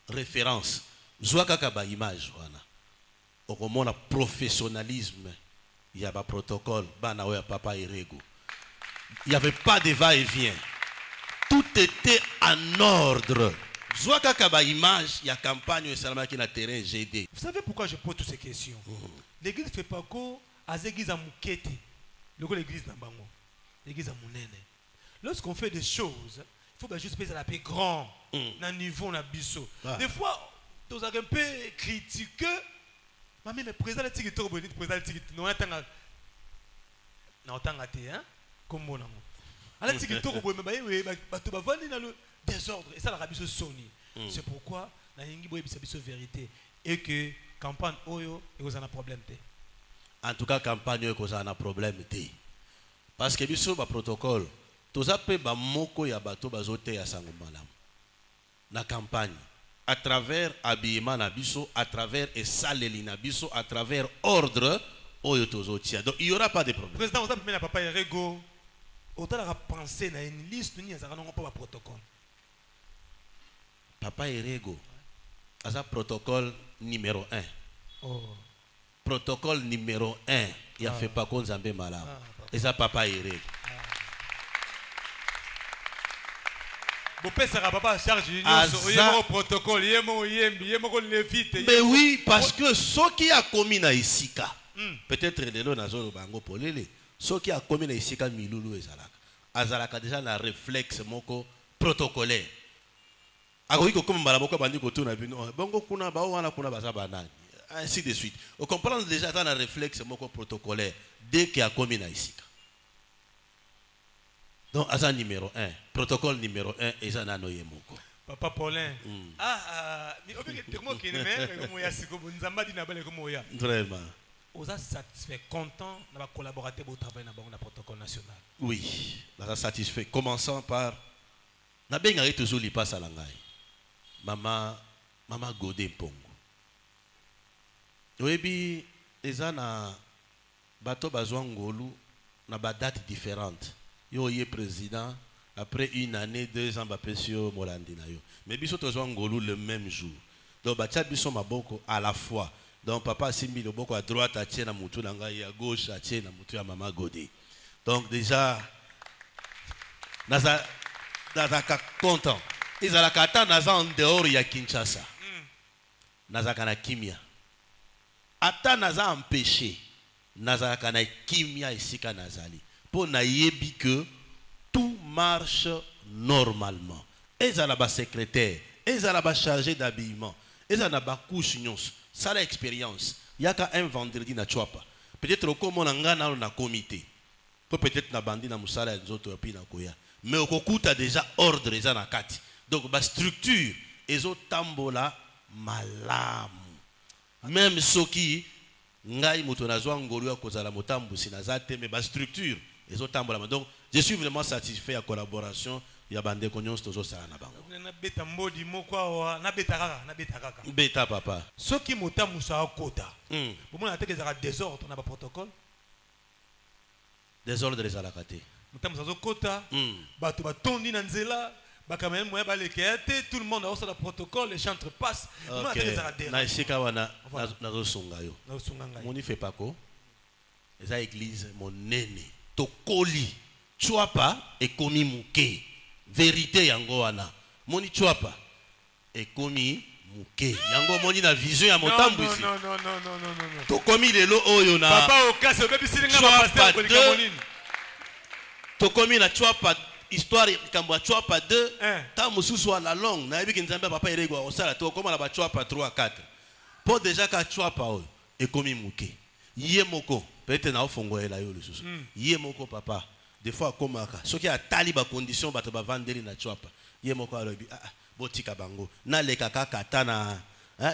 Référence. Zoa kaka ba image wana. Okomona professionnalisme. Il y a un protocole. Bana oya papa Erego. Il n'y avait pas de va-et-vient. Tout était en ordre. Zoa kaka ba image. Il y a campagne qui na terrain GD. Vous savez pourquoi je pose toutes ces questions? L'église ne fait pas quoi à l'église à Moukete. L'église n'a pas l'église à Mounene. Lorsqu'on fait des choses, il faut juste payer la paix grand. Dans le niveau, dans biseau. Des fois, tu as un peu critiqué. Mais le président de Tigito, le président de Tigito, non, comme mon amour. Alors, Tigito, tu vas vendre dans le désordre. Et ça, la rabiso Sony. C'est pourquoi, la vérité. Et que, campagne Oyo, il y a un problème. En tout cas, campagne Oyo, il y a un problème. Parce que, il y a un protocole. Tous les moko ya bato bazote ya sango malam. Na campagne. À travers habillement na biso, à travers esaleli na biso, à travers ordre oyo tozotia. Donc il y aura pas de problème. Président, vous avez papa Erego. Autant la penser na une liste ni azaka non pas protocole. Papa Erego. Asa protocole numéro 1. Protocole numéro 1. Il a fait pas qu'on Nzambe malam. Et ça papa Erego. Mais oui, parce que ceux qui a commis na isika, peut-être les lots nazolo bango polele, ceux qui a commis na isika milulu ezalaka, azalaka déjà na réflexe moko protocolaire. Akoki ko comme mbala moko bandi ko tuna bino, bango kuna ba wana kuna baza banani. ainsi de suite. On comprend déjà dans le réflexe protocolaire dès qu'il y a commis ici. Donc, à numéro 1, protocole numéro 1, et ça n'a moko. Papa Paulin. Vraiment. Vous êtes satisfait, content de collaborer au travail dans le protocole national? Oui, nous sommes satisfaits. Commençons par. Nous avons toujours les passes à l'angai. Maman Godé Pongo. Oui, les gens na bateau bazouangolu na ba date différente. Yo y est président après une année 2 ans ba pesio molandina yo. Mais biso to ngolu le même jour. Donc ba tcha biso maboko à la fois. Donc papa simbi le boko à droite à tiena mutu na ngai à gauche à tiena mutu ya maman Godé. Donc déjà naza content. Ils ont la kata naza en dehors ya Kinshasa. Naza kana kimia. Ata naza empêché. Naza kana kimia ici ka nazali. Pour na yebi que tout marche normalement. Ils ont la secrétaire, ils ont la chargé d'habillement, ils ont la couche nyons. Ça l'expérience. Il y a qu'un vendredi na chouapa. Peut-être comme on a na comité. Peut-être na bandi na musala et autres puis na koya. Mais au kokuta déjà ordre les na kati. Donc ba structure ezo tambola malamu. Même ceux qui ngai mutonazo ngolu akozala motambu sinazate mais ba structure ezo tambola. Donc je suis vraiment satisfait à la collaboration. Il y a bande konyon stozo sala na bango. Na beta mbodi moko na beta kaka. Beta papa. Ceux qui motambu sa kota. Bon on a teke za désordre na ba protocole. Désordre les alakate. Motambu sa kota. Bato batondi na nzela. Quand même, tout le monde a le protocole, les chantres passent. Ok. Na isika wana na songa yo. Moni fait pas ko. Les église mon nene. Tokoli. Chouapa et komi muke. Vérité yango wana. Moni chouapa et komi muke. Yango moni na vision ya motambu ici. Non. Tokomi lelo oyo na. Papa au cas c'est baby silinga pasteur ko likamoni. Tokomi na chouapa histoire kambwa chouapa 2 ta mususu la longue na yebi nzambe papa eregwa osala to koma la ba chouapa 3 4 po déjà ka chouapa o e komi muke yé moko peut-être na ofongoela yo lususu yé moko papa des fois komaka soki atali ba condition bato ba vandeli na chouapa yé moko alobi botika bango na leka kaka tana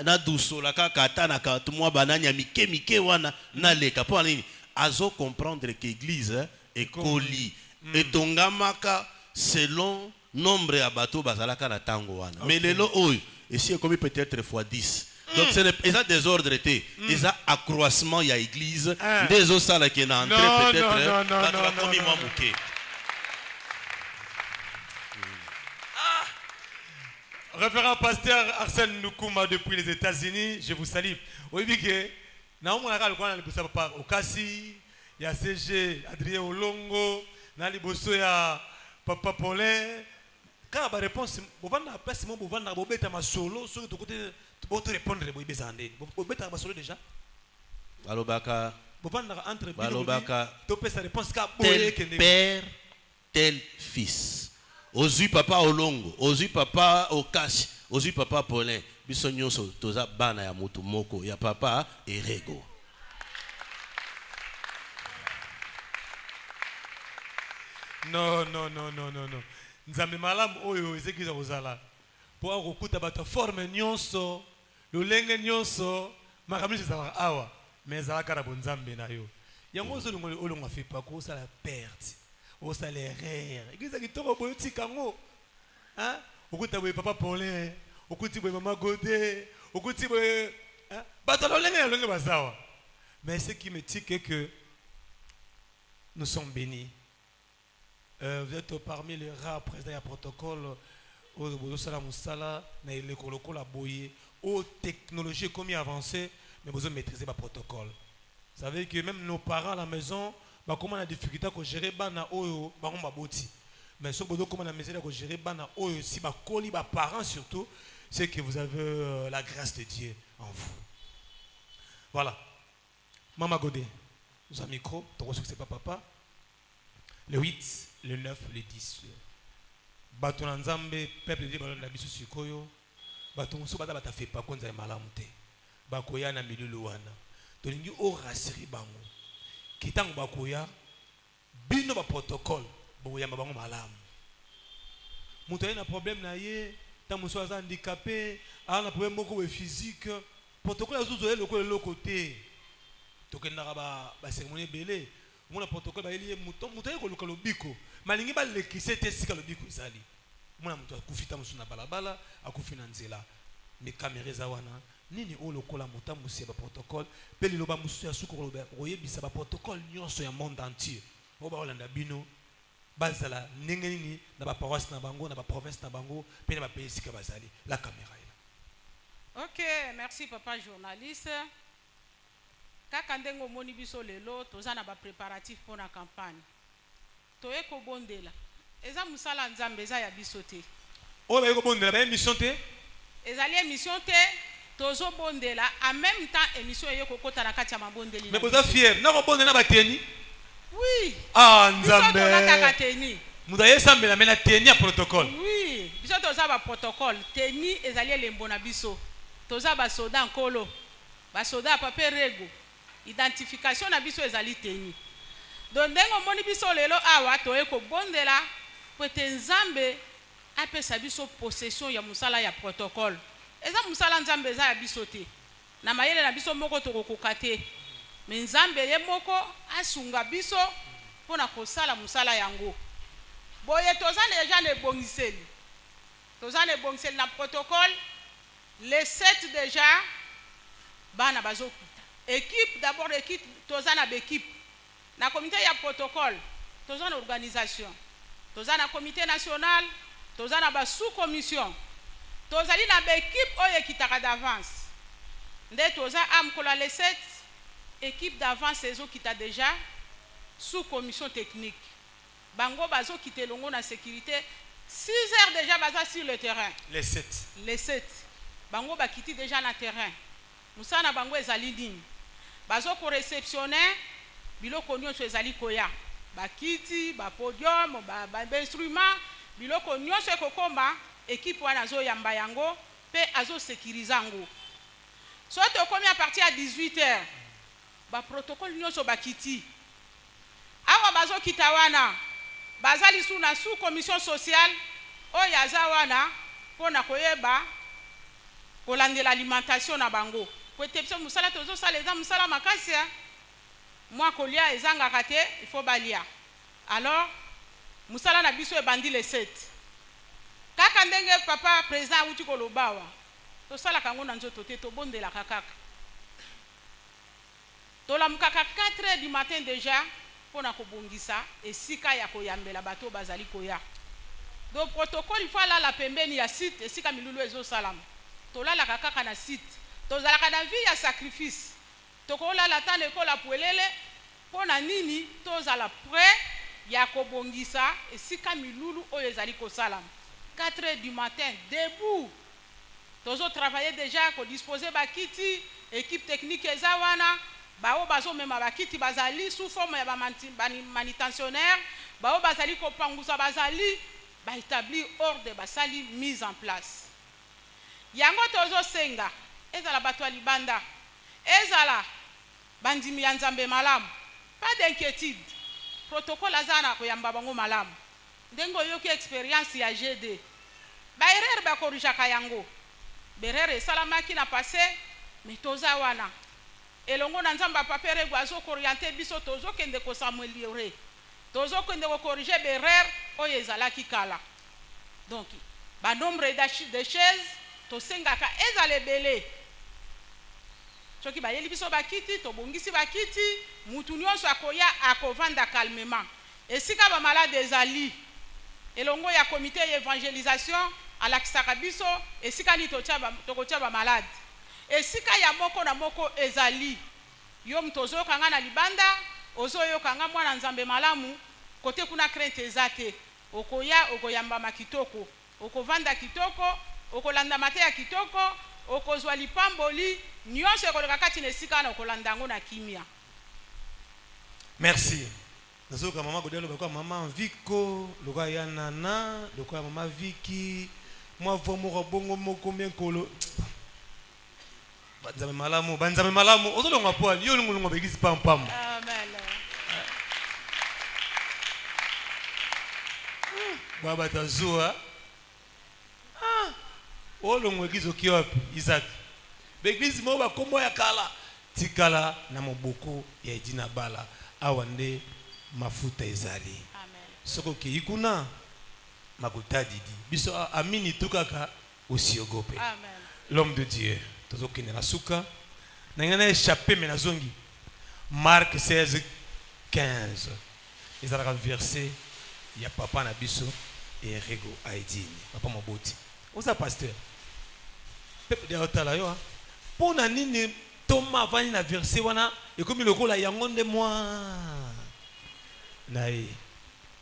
na dusola kaka tana ka tumwa bananya mike wana na leka po nini azo comprendre que église est coli. Et tongamaka selon nombre à bateau bazalaka na tango wana. Mais lelo oy, ici comme peut-être fois 10. Donc c'est des désordre été, des accroissement ya église, des osala qui na entrée peut-être bato comme moi muké. Référent pasteur Arsène Nukuma depuis les États-Unis, je vous salue. Oui, bien na on a le papa Okasi, il y a CG Adrien Olongo. Na liboso ya papa Paulin quand la réponse bovanda place mo bovanda bobeta masolo sur to côté to répondre boybe zande bobeta masolo déjà balobaka bovanda entre balobaka to pesa réponse ka boye père tel fils ozui papa Olongo ozui papa Okashi ozui papa Paulin biso nyonso toza bana ya mutu moko ya papa Erego. Non. Nzambe malam oyo ezeki za kozala. Po akokuta bato forme nyonso, lolenge nyonso, makamisi za awa, mais za kara bonzambe na yo. Yango zo ngolo olonga fait pas ko ça la perte. O ça les rire. Ekiza kitoko boyo tikango. Hein? Okuta boye papa Paulin, okuti boye maman Godé, okuti boye bato lolenge basawa. Mais ce qui me tique est que nous sommes bénis. Vous êtes parmi les rares présidents du protocole au Salamoussala, aux technologies comme avancées, mais vous maîtrisez le protocole. Vous savez que même nos parents à la maison, comment on a des difficultés à gérer bana oyo, mais si vous comment on a des à gérer bana oyo, si ba coli ba parents surtout, c'est que vous avez la grâce de Dieu en vous. Voilà. Maman Godé, nous avons un micro, tu vois que c'est pas papa. Le 8, le 9, le 10. Bato Nzambe, peuple de Balon Nabisu Sikoyo, Bato Musu Bata fait pas qu'on aille malamu te. bakoya na milulu wana tolingi o rasiri bango kitango bakoya bino ba protocole boya bango malamu muto na problème na ye ta muso aza handicapé ana problème moko physique protocole azuzo ele le côté tokenda ba cérémonie belé mona protocole ba eli muto ko luka lobiko malingi ba lekise te sika lobiko izali mona muto akufita muso na balabala akufina nzela me caméra za wana nini o lokola muta musi ba protocole pe liloba muso ya suko oyebisa ba protocole nyonso ya monde entier o ba olanda bino bazala ndenge nini na ba paroisse na bango na ba province na bango pe na ba pays sika bazali la caméra là. Ok, merci papa journaliste. Kaka ndengo moni biso lelo toza na ba préparatif pour la campagne. Toye ko bondela. Eza musala nzambe eza ya biso te. O ba ko bondela ba émission te? Ezali émission te. Tozo bondela en même temps émission ye ko kota na kati ya mabondeli. Mais vous êtes fier, na ko bondela ba teni? Oui. Ah nzambe. Biso toza ka teni. Mudaye sambela mena teni ya protocole. Oui, biso toza ba protocole, teni ezali lembo na biso. Toza ba soda nkolo. Ba soda papier rego. Identification na biso ezali teni. Donc ndengo moni biso lelo awa toye ko bondela pete nzambe apesa biso possession ya musala ya protocole. Eza musala nzambe eza ya biso te. Na mayele na biso moko tokokoka te. Me nzambe ye moko asunga biso pona kosala musala yango. Boye toza deja ne bongiseli. Toza ne bongiseli na protocole. Les 7 déjà bana bazokuta. Équipe d'abord équipe toza na équipe. Na comité ya protocole, toza na organisation. Toza na comité national, toza na ba sous-commission. Toza li na équipe oye kitaka d'avance. Nde toza amkola les 7 équipe d'avance ezo kita déjà sous-commission technique. Bango bazo kité longo na sécurité 6 heures déjà baza sur le terrain. Les 7. Les 7. Bango bakiti déjà na terrain. Musana bango ezali dini. Bazo ko réceptionner biloko nyonso ezali koya. Bakiti, ba podium, ba instrument, biloko nyonso ekokoma équipe wana zo yamba yango pe azo sécuriser ngo. Soit okomi à partir à 18h. Ba protocole nyonso bakiti. Awa bazo kitawana. Bazali suna sous commission sociale oyaza wana pona koyeba kolande l'alimentation na bango. Kwetepso musala tozo sala eza musala makasi. Moi kolia ezanga kate il faut balia. Alors musala na biso e bandi les 7. Kaka ndenge papa président uti kolobawa. To sala kango na nzoto te to bondela kakaka. To la mukaka 4h du matin déjà pona kobongisa esika ya koyambela bato bazali koya. Donc protocole il faut la pembeni ya site esika milulu ezo salam. Tolala kaka na site tozalaka na vie ya sacrifice tokola la tane kola puelele pona nini tozala prêt ya kobongisa esika milulu oyo ezali ko salam 4h du matin debout tozo travailler déjà ko disposer ba kiti équipe technique ezawana bao bazo mema ba kiti bazali sous forme ya ba manutentionnaire bao bazali ko pangusa bazali ba établir ordre basali mise en place. Yango tozo senga ezala bato libanda ezala bandimi ya nzambe malamu pas d'inquiétude protocole azana ko yamba bango malamu ndengo yoki expérience ya GD ba erreur ba corrige kayango berere salamaki na passé mais toza wana elongo na nzamba papere gwazo ko orienter biso tozo kende ko s'améliorer tozo kende ko corriger berere oyo ezalaki kala donc ba nombre de chaises to sengaka ezale belé soki ba yeli biso bakiti to bongisi bakiti mutu nyonso akoya akovanda calmement esika ba malade ezali elongo ya comité d'évangélisation alakisaka biso esika ni tokotia ba malade esika ya moko na moko ezali yo mtozo kanga na libanda ozoyo kanga mwana nzambe malamu kote kuna crainte ezate okoya okoyamba makitoko okovanda kitoko okolanda mate ya kitoko okozwa lipamboli nyonso ekoloka kati na esika na okolanda yango na kimia. Merci. Nazoka mama godelo bakwa mama Viko loka ya nana loka mama Viki moi vomo bongo moko bien kolo Banzame malamu. Ozolonga poani, yo lungu begisi pam. Amen. Baba tazua. Olongo egizo kiwapi Isaac. Beglise mo ba kombo ya kala. Tikala na moboko ya Edina Bala. Awande mafuta ezali. Amen. Soko ki ikuna makuta didi. Biso amini tukaka osiogope. Amen. L'homme de Dieu. Tozo kine na suka. Nangana échappé menazongi. Marc 16 15. Ezalaka verset ya papa na biso et rego aidini. Papa moboti. Oza pasteur. Pepe de otala yo. Pona nini Thomas vani na verset wana et comme le kola yango nde moi. Nae.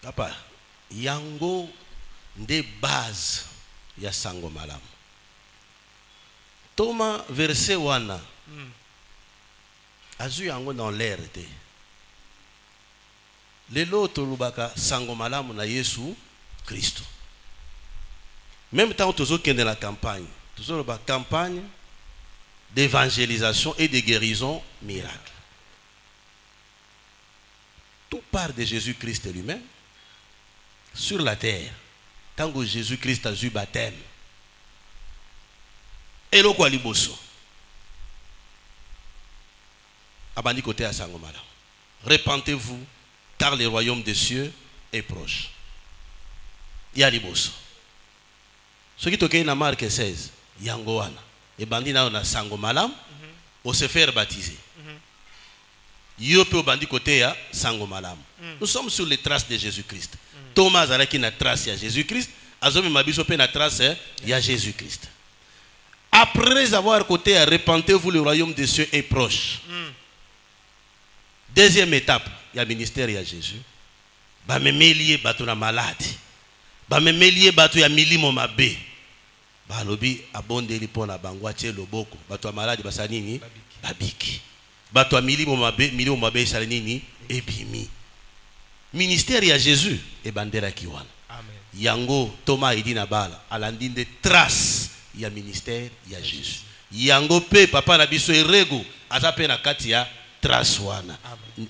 Papa, yango nde base ya sango malamu. Thomas verset wana. Azu yango dans l'air te. Lelo tolubaka sango malamu na Yesu Christo. Même temps toujours qu'il y a de la campagne, toujours la campagne d'évangélisation et de guérison miracle. Tout part de Jésus-Christ lui-même sur la terre. Tant que Jésus-Christ a eu baptême. Et le quoi liboso. Abandi côté à Sangomala. Repentez-vous car le royaume des cieux est proche. Il y a liboso. Ce qui toque na Marc 16, yangoana. Et bandi na on sango malam, on se faire baptiser. Yo pe bandi côté ya sango malam. Nous sommes sur les traces de Jésus-Christ. Thomas qui na trace ya Jésus-Christ, azomi mabiso pe na trace ya Jésus-Christ. Après avoir côté à repentez-vous, le royaume des cieux est proche. Deuxième étape, il y a le ministère ya Jésus. Ba me melier bato na malade. Ba me melier bato ya milimo mabe. Balobi abondeli pona bangwache loboko bato maladi basanini babiki bato milimo mabe salinini ebimi ministère ya Jésus e bandera kiwana. Amen. Yango Thomas Edina Bala alandinde trace ya ministère ya Jésus. Yango pe papa na biso erego azape na kati ya trace wana.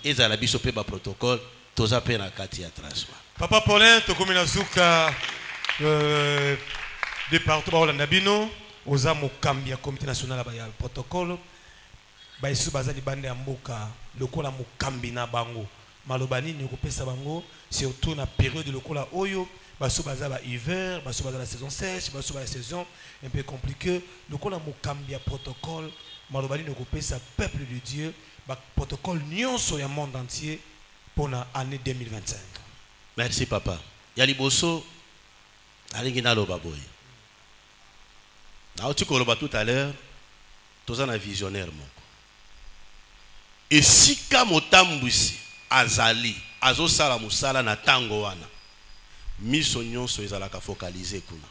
Eza la biso pe ba protocole tozape na kati ya trace wana. Papa Paulin to komina suka département de Nabino, aux âmes au Cambia, comité national ya protocole, baisu bazali bande ya mboka, lokola mukambi na bango, malobani ni kopesa bango, surtout na période lokola oyo, basu bazala hiver, basu bazala saison sèche, basu bazala saison un peu compliquée, lokola mukambi ya protocole, malobani ni kopesa peuple de Dieu, ba protocole nyonso ya monde entier pour la année 2025. Merci papa. Yaliboso, alingi na loba boy. Tu as tout à l'heure, tu as un visionnaire. Et si Kamotambusi, Azali, Azo Sala Musala na tango wana, miso nyonso ezalaka focalisé kuna.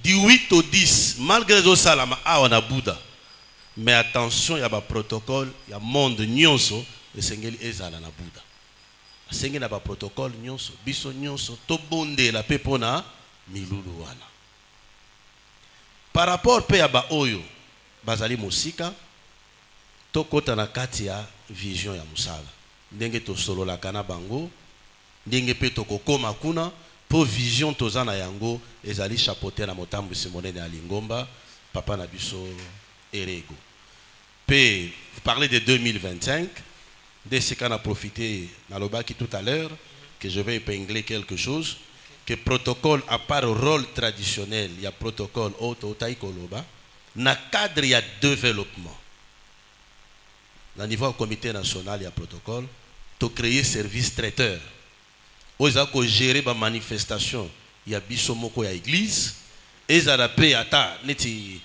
Du 8 au 10, malgré Zo Salama awana Bouddha. Mais attention, il y a un protocole, il y a un monde nyonso, et Sengeli ezala na Bouddha. Sengeli na ba protocole nyonso, biso nyonso, to bonde la pepona milulu wana. Par rapport pe ba oyo bazali musika to kota na kati ya vision ya musala ndenge to solo la kana bango ndenge pe to kokoma kuna po vision tozana yango ezali chapeauté na motambu simonene ya lingomba papa na biso erego pe vous parlez de 2025 de ce qu'on a profité na lobaki tout à l'heure que je vais épingler quelque chose que protocole à part rôle traditionnel, il y a protocole auto taïkoloba, na cadre il y a développement. Au niveau du comité national, il y a protocole, to créer service traiteur. Aux ako gérer ba manifestation, il y a bisomoko ya église, et ça a payé ata neti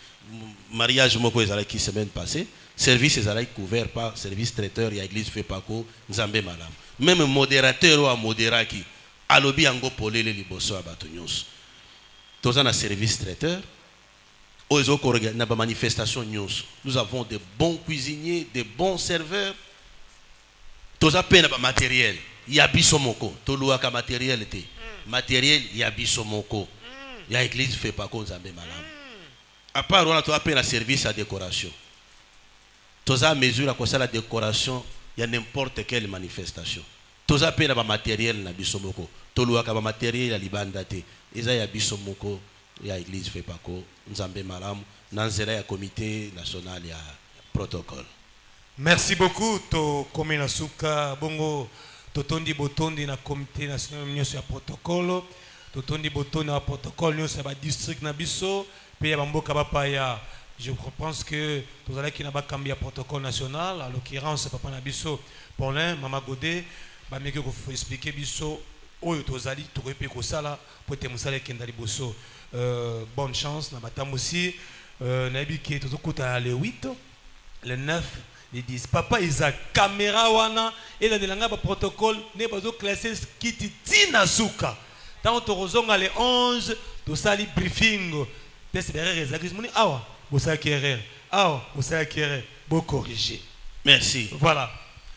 mariage moko ezala qui semaine passée, service ezala couvert par service traiteur, il y a église fait pas ko nzambe malam. Même modérateur ou modéraki alobi ango polele liboso abato nyonso toza na service traiteur ozo ko na ba manifestation nyonso nous avons de bons cuisiniers de bons serveurs toza pe na ba matériel ya biso moko to luaka matériel te matériel ya biso moko ya église fait pas ko nzambe malamu à part on a to appel à service à décoration Toza mesure à la décoration, il y a n'importe quelle manifestation. Toza pe na ba matériel na bisomoko. Tolua ka ba matériel ya libanda te. Eza ya bisomoko ya église Fepako, Nzambe Malamu, nanzela ya comité national ya protocole. Merci beaucoup to komina suka bongo totondi botondi na comité national nyonso ya protocole. Totondi botondi na protocole nyonso ya ba district na biso pe ya bamboka bapa ya. Je pense que tous allez qui n'a pas cambié le protocole national, en l'occurrence Papa Nabiso, Paulin, Maman Godé, bah mais que vous faut expliquer biso, oh tous allez tout répéter comme ça là, pour te montrer qu'il y a des bosso. Bonne chance, n'a pas tam aussi. Nabi qui est tout coup à le 8, le 9, le 10. Papa Isaac, caméra wana, et là de l'anga protocole n'est pas au classé qui tina souka. Tant que rozonga le 11, tout ça li briefing. Test derrière les agressions, awa. Vous corriger. Merci. Voilà.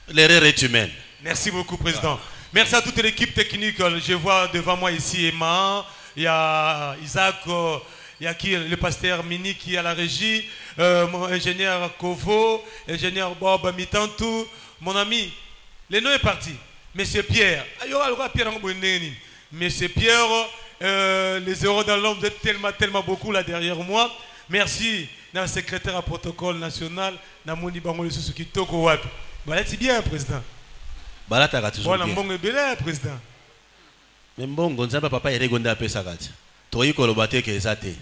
L'erreur est humaine. Merci beaucoup, Président. Merci à toute l'équipe technique. Je vois devant moi ici Emma, il y a Isaac, il y a qui, le pasteur Mini qui est à la régie, mon ingénieur Kovo, ingénieur Bob Mitantou, mon ami. Le nom est parti. Monsieur Pierre. Monsieur Pierre, les euros dans l'ombre, vous êtes tellement beaucoup là derrière moi. Merci, dans le secrétaire à protocole national, Namoni Bangole Susuki Toko Wap. Voilà, c'est bien, Président. Voilà, tu as toujours bien. Voilà, bien, Président. Mais bon, Gonzaba, papa, il est gonda peu ça.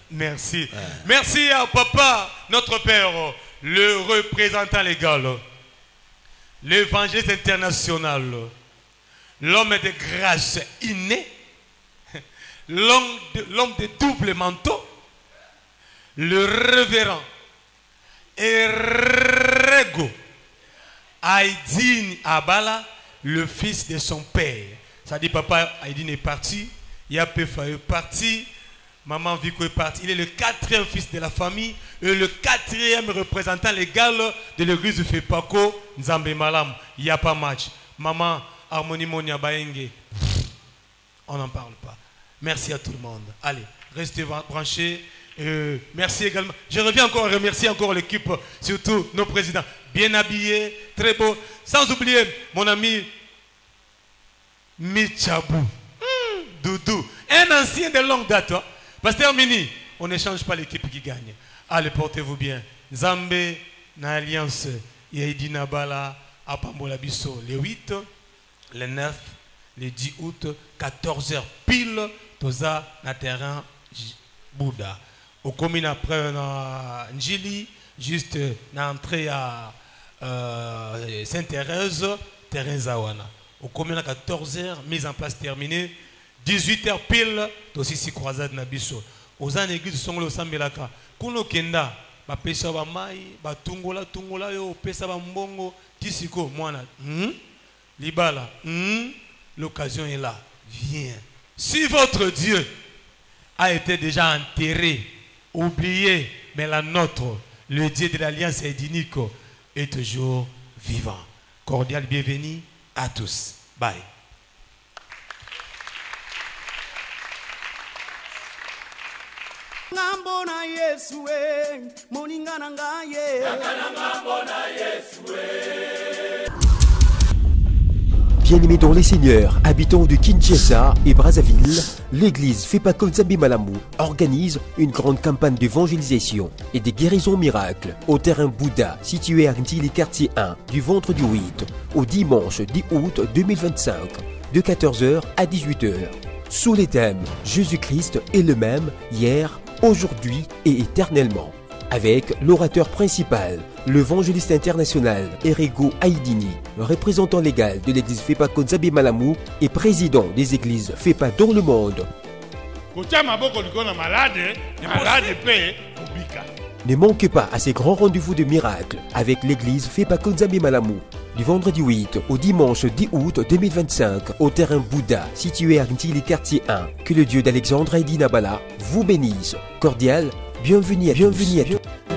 Merci. Merci à papa, notre père, le représentant légal, l'évangéliste international, l'homme de grâce inné, l'homme de double manteau. Le révérend Erego Aïdine Abala, le fils de son père. Ça dit papa Aïdine est parti, Yapefa est parti, maman Vico est parti. Il est le 4e fils de la famille et le 4e représentant légal de l'église de Fepako, Nzambe Malam. Il n'y a pas match. Maman Harmonie Monia Baenge, on n'en parle pas. Merci à tout le monde. Allez, restez branchés. Merci également. Je reviens encore remercier encore l'équipe, surtout nos présidents, bien habillés, très beaux. Sans oublier mon ami Michabou, Doudou, un ancien de longue date. Pasteur Mini, on n'échange pas l'équipe qui gagne. Allez, portez-vous bien. Zambé, na alliance, Yaidi Nabala, Apambola Bisso, le 8, le 9, le 10 août, 14h pile, Toza, na terrain Bouddha. Au commune après Njili, juste l'entrée à Sainte-Thérèse, terrain Zawana. Au commune à 14h, mise en place terminée. 18h pile, aussi si croisade Nabiso. Aux an église sont le Sambelaka. Kuno Kenda, ba pesa ba mai, ba tungola yo, pesa ba mbongo, tisiko, moana. Libala, l'occasion est là. Viens. Si votre Dieu a été déjà enterré, oublié, mais la nôtre, le Dieu de l'Alliance Edinico, est toujours vivant. Cordial bienvenue à tous. Bye. Bien-aimés dans les seigneurs, habitants de Kinshasa et Brazzaville, l'église Fepako Nzambe Malamu organise une grande campagne d'évangélisation et des guérisons miracles au terrain Bouddha situé à Ndili quartier 1 du vendredi 8 au dimanche 10 août 2025 de 14h à 18h. Sous les thèmes Jésus-Christ est le même hier, aujourd'hui et éternellement. Avec l'orateur principal, l'évangéliste international Erego Aïdini, représentant légal de l'église Fepako Nzambe Malamu et président des églises Fepa dans le monde. Ne manquez pas à ces grands rendez-vous de miracles avec l'église Fepako Nzambe Malamu du vendredi 8 au dimanche 10 août 2025 au terrain Bouddha situé à Ndili quartier 1. Que le Dieu d'Alexandre Aïdine Abala vous bénisse. Cordial, bienvenue à tous.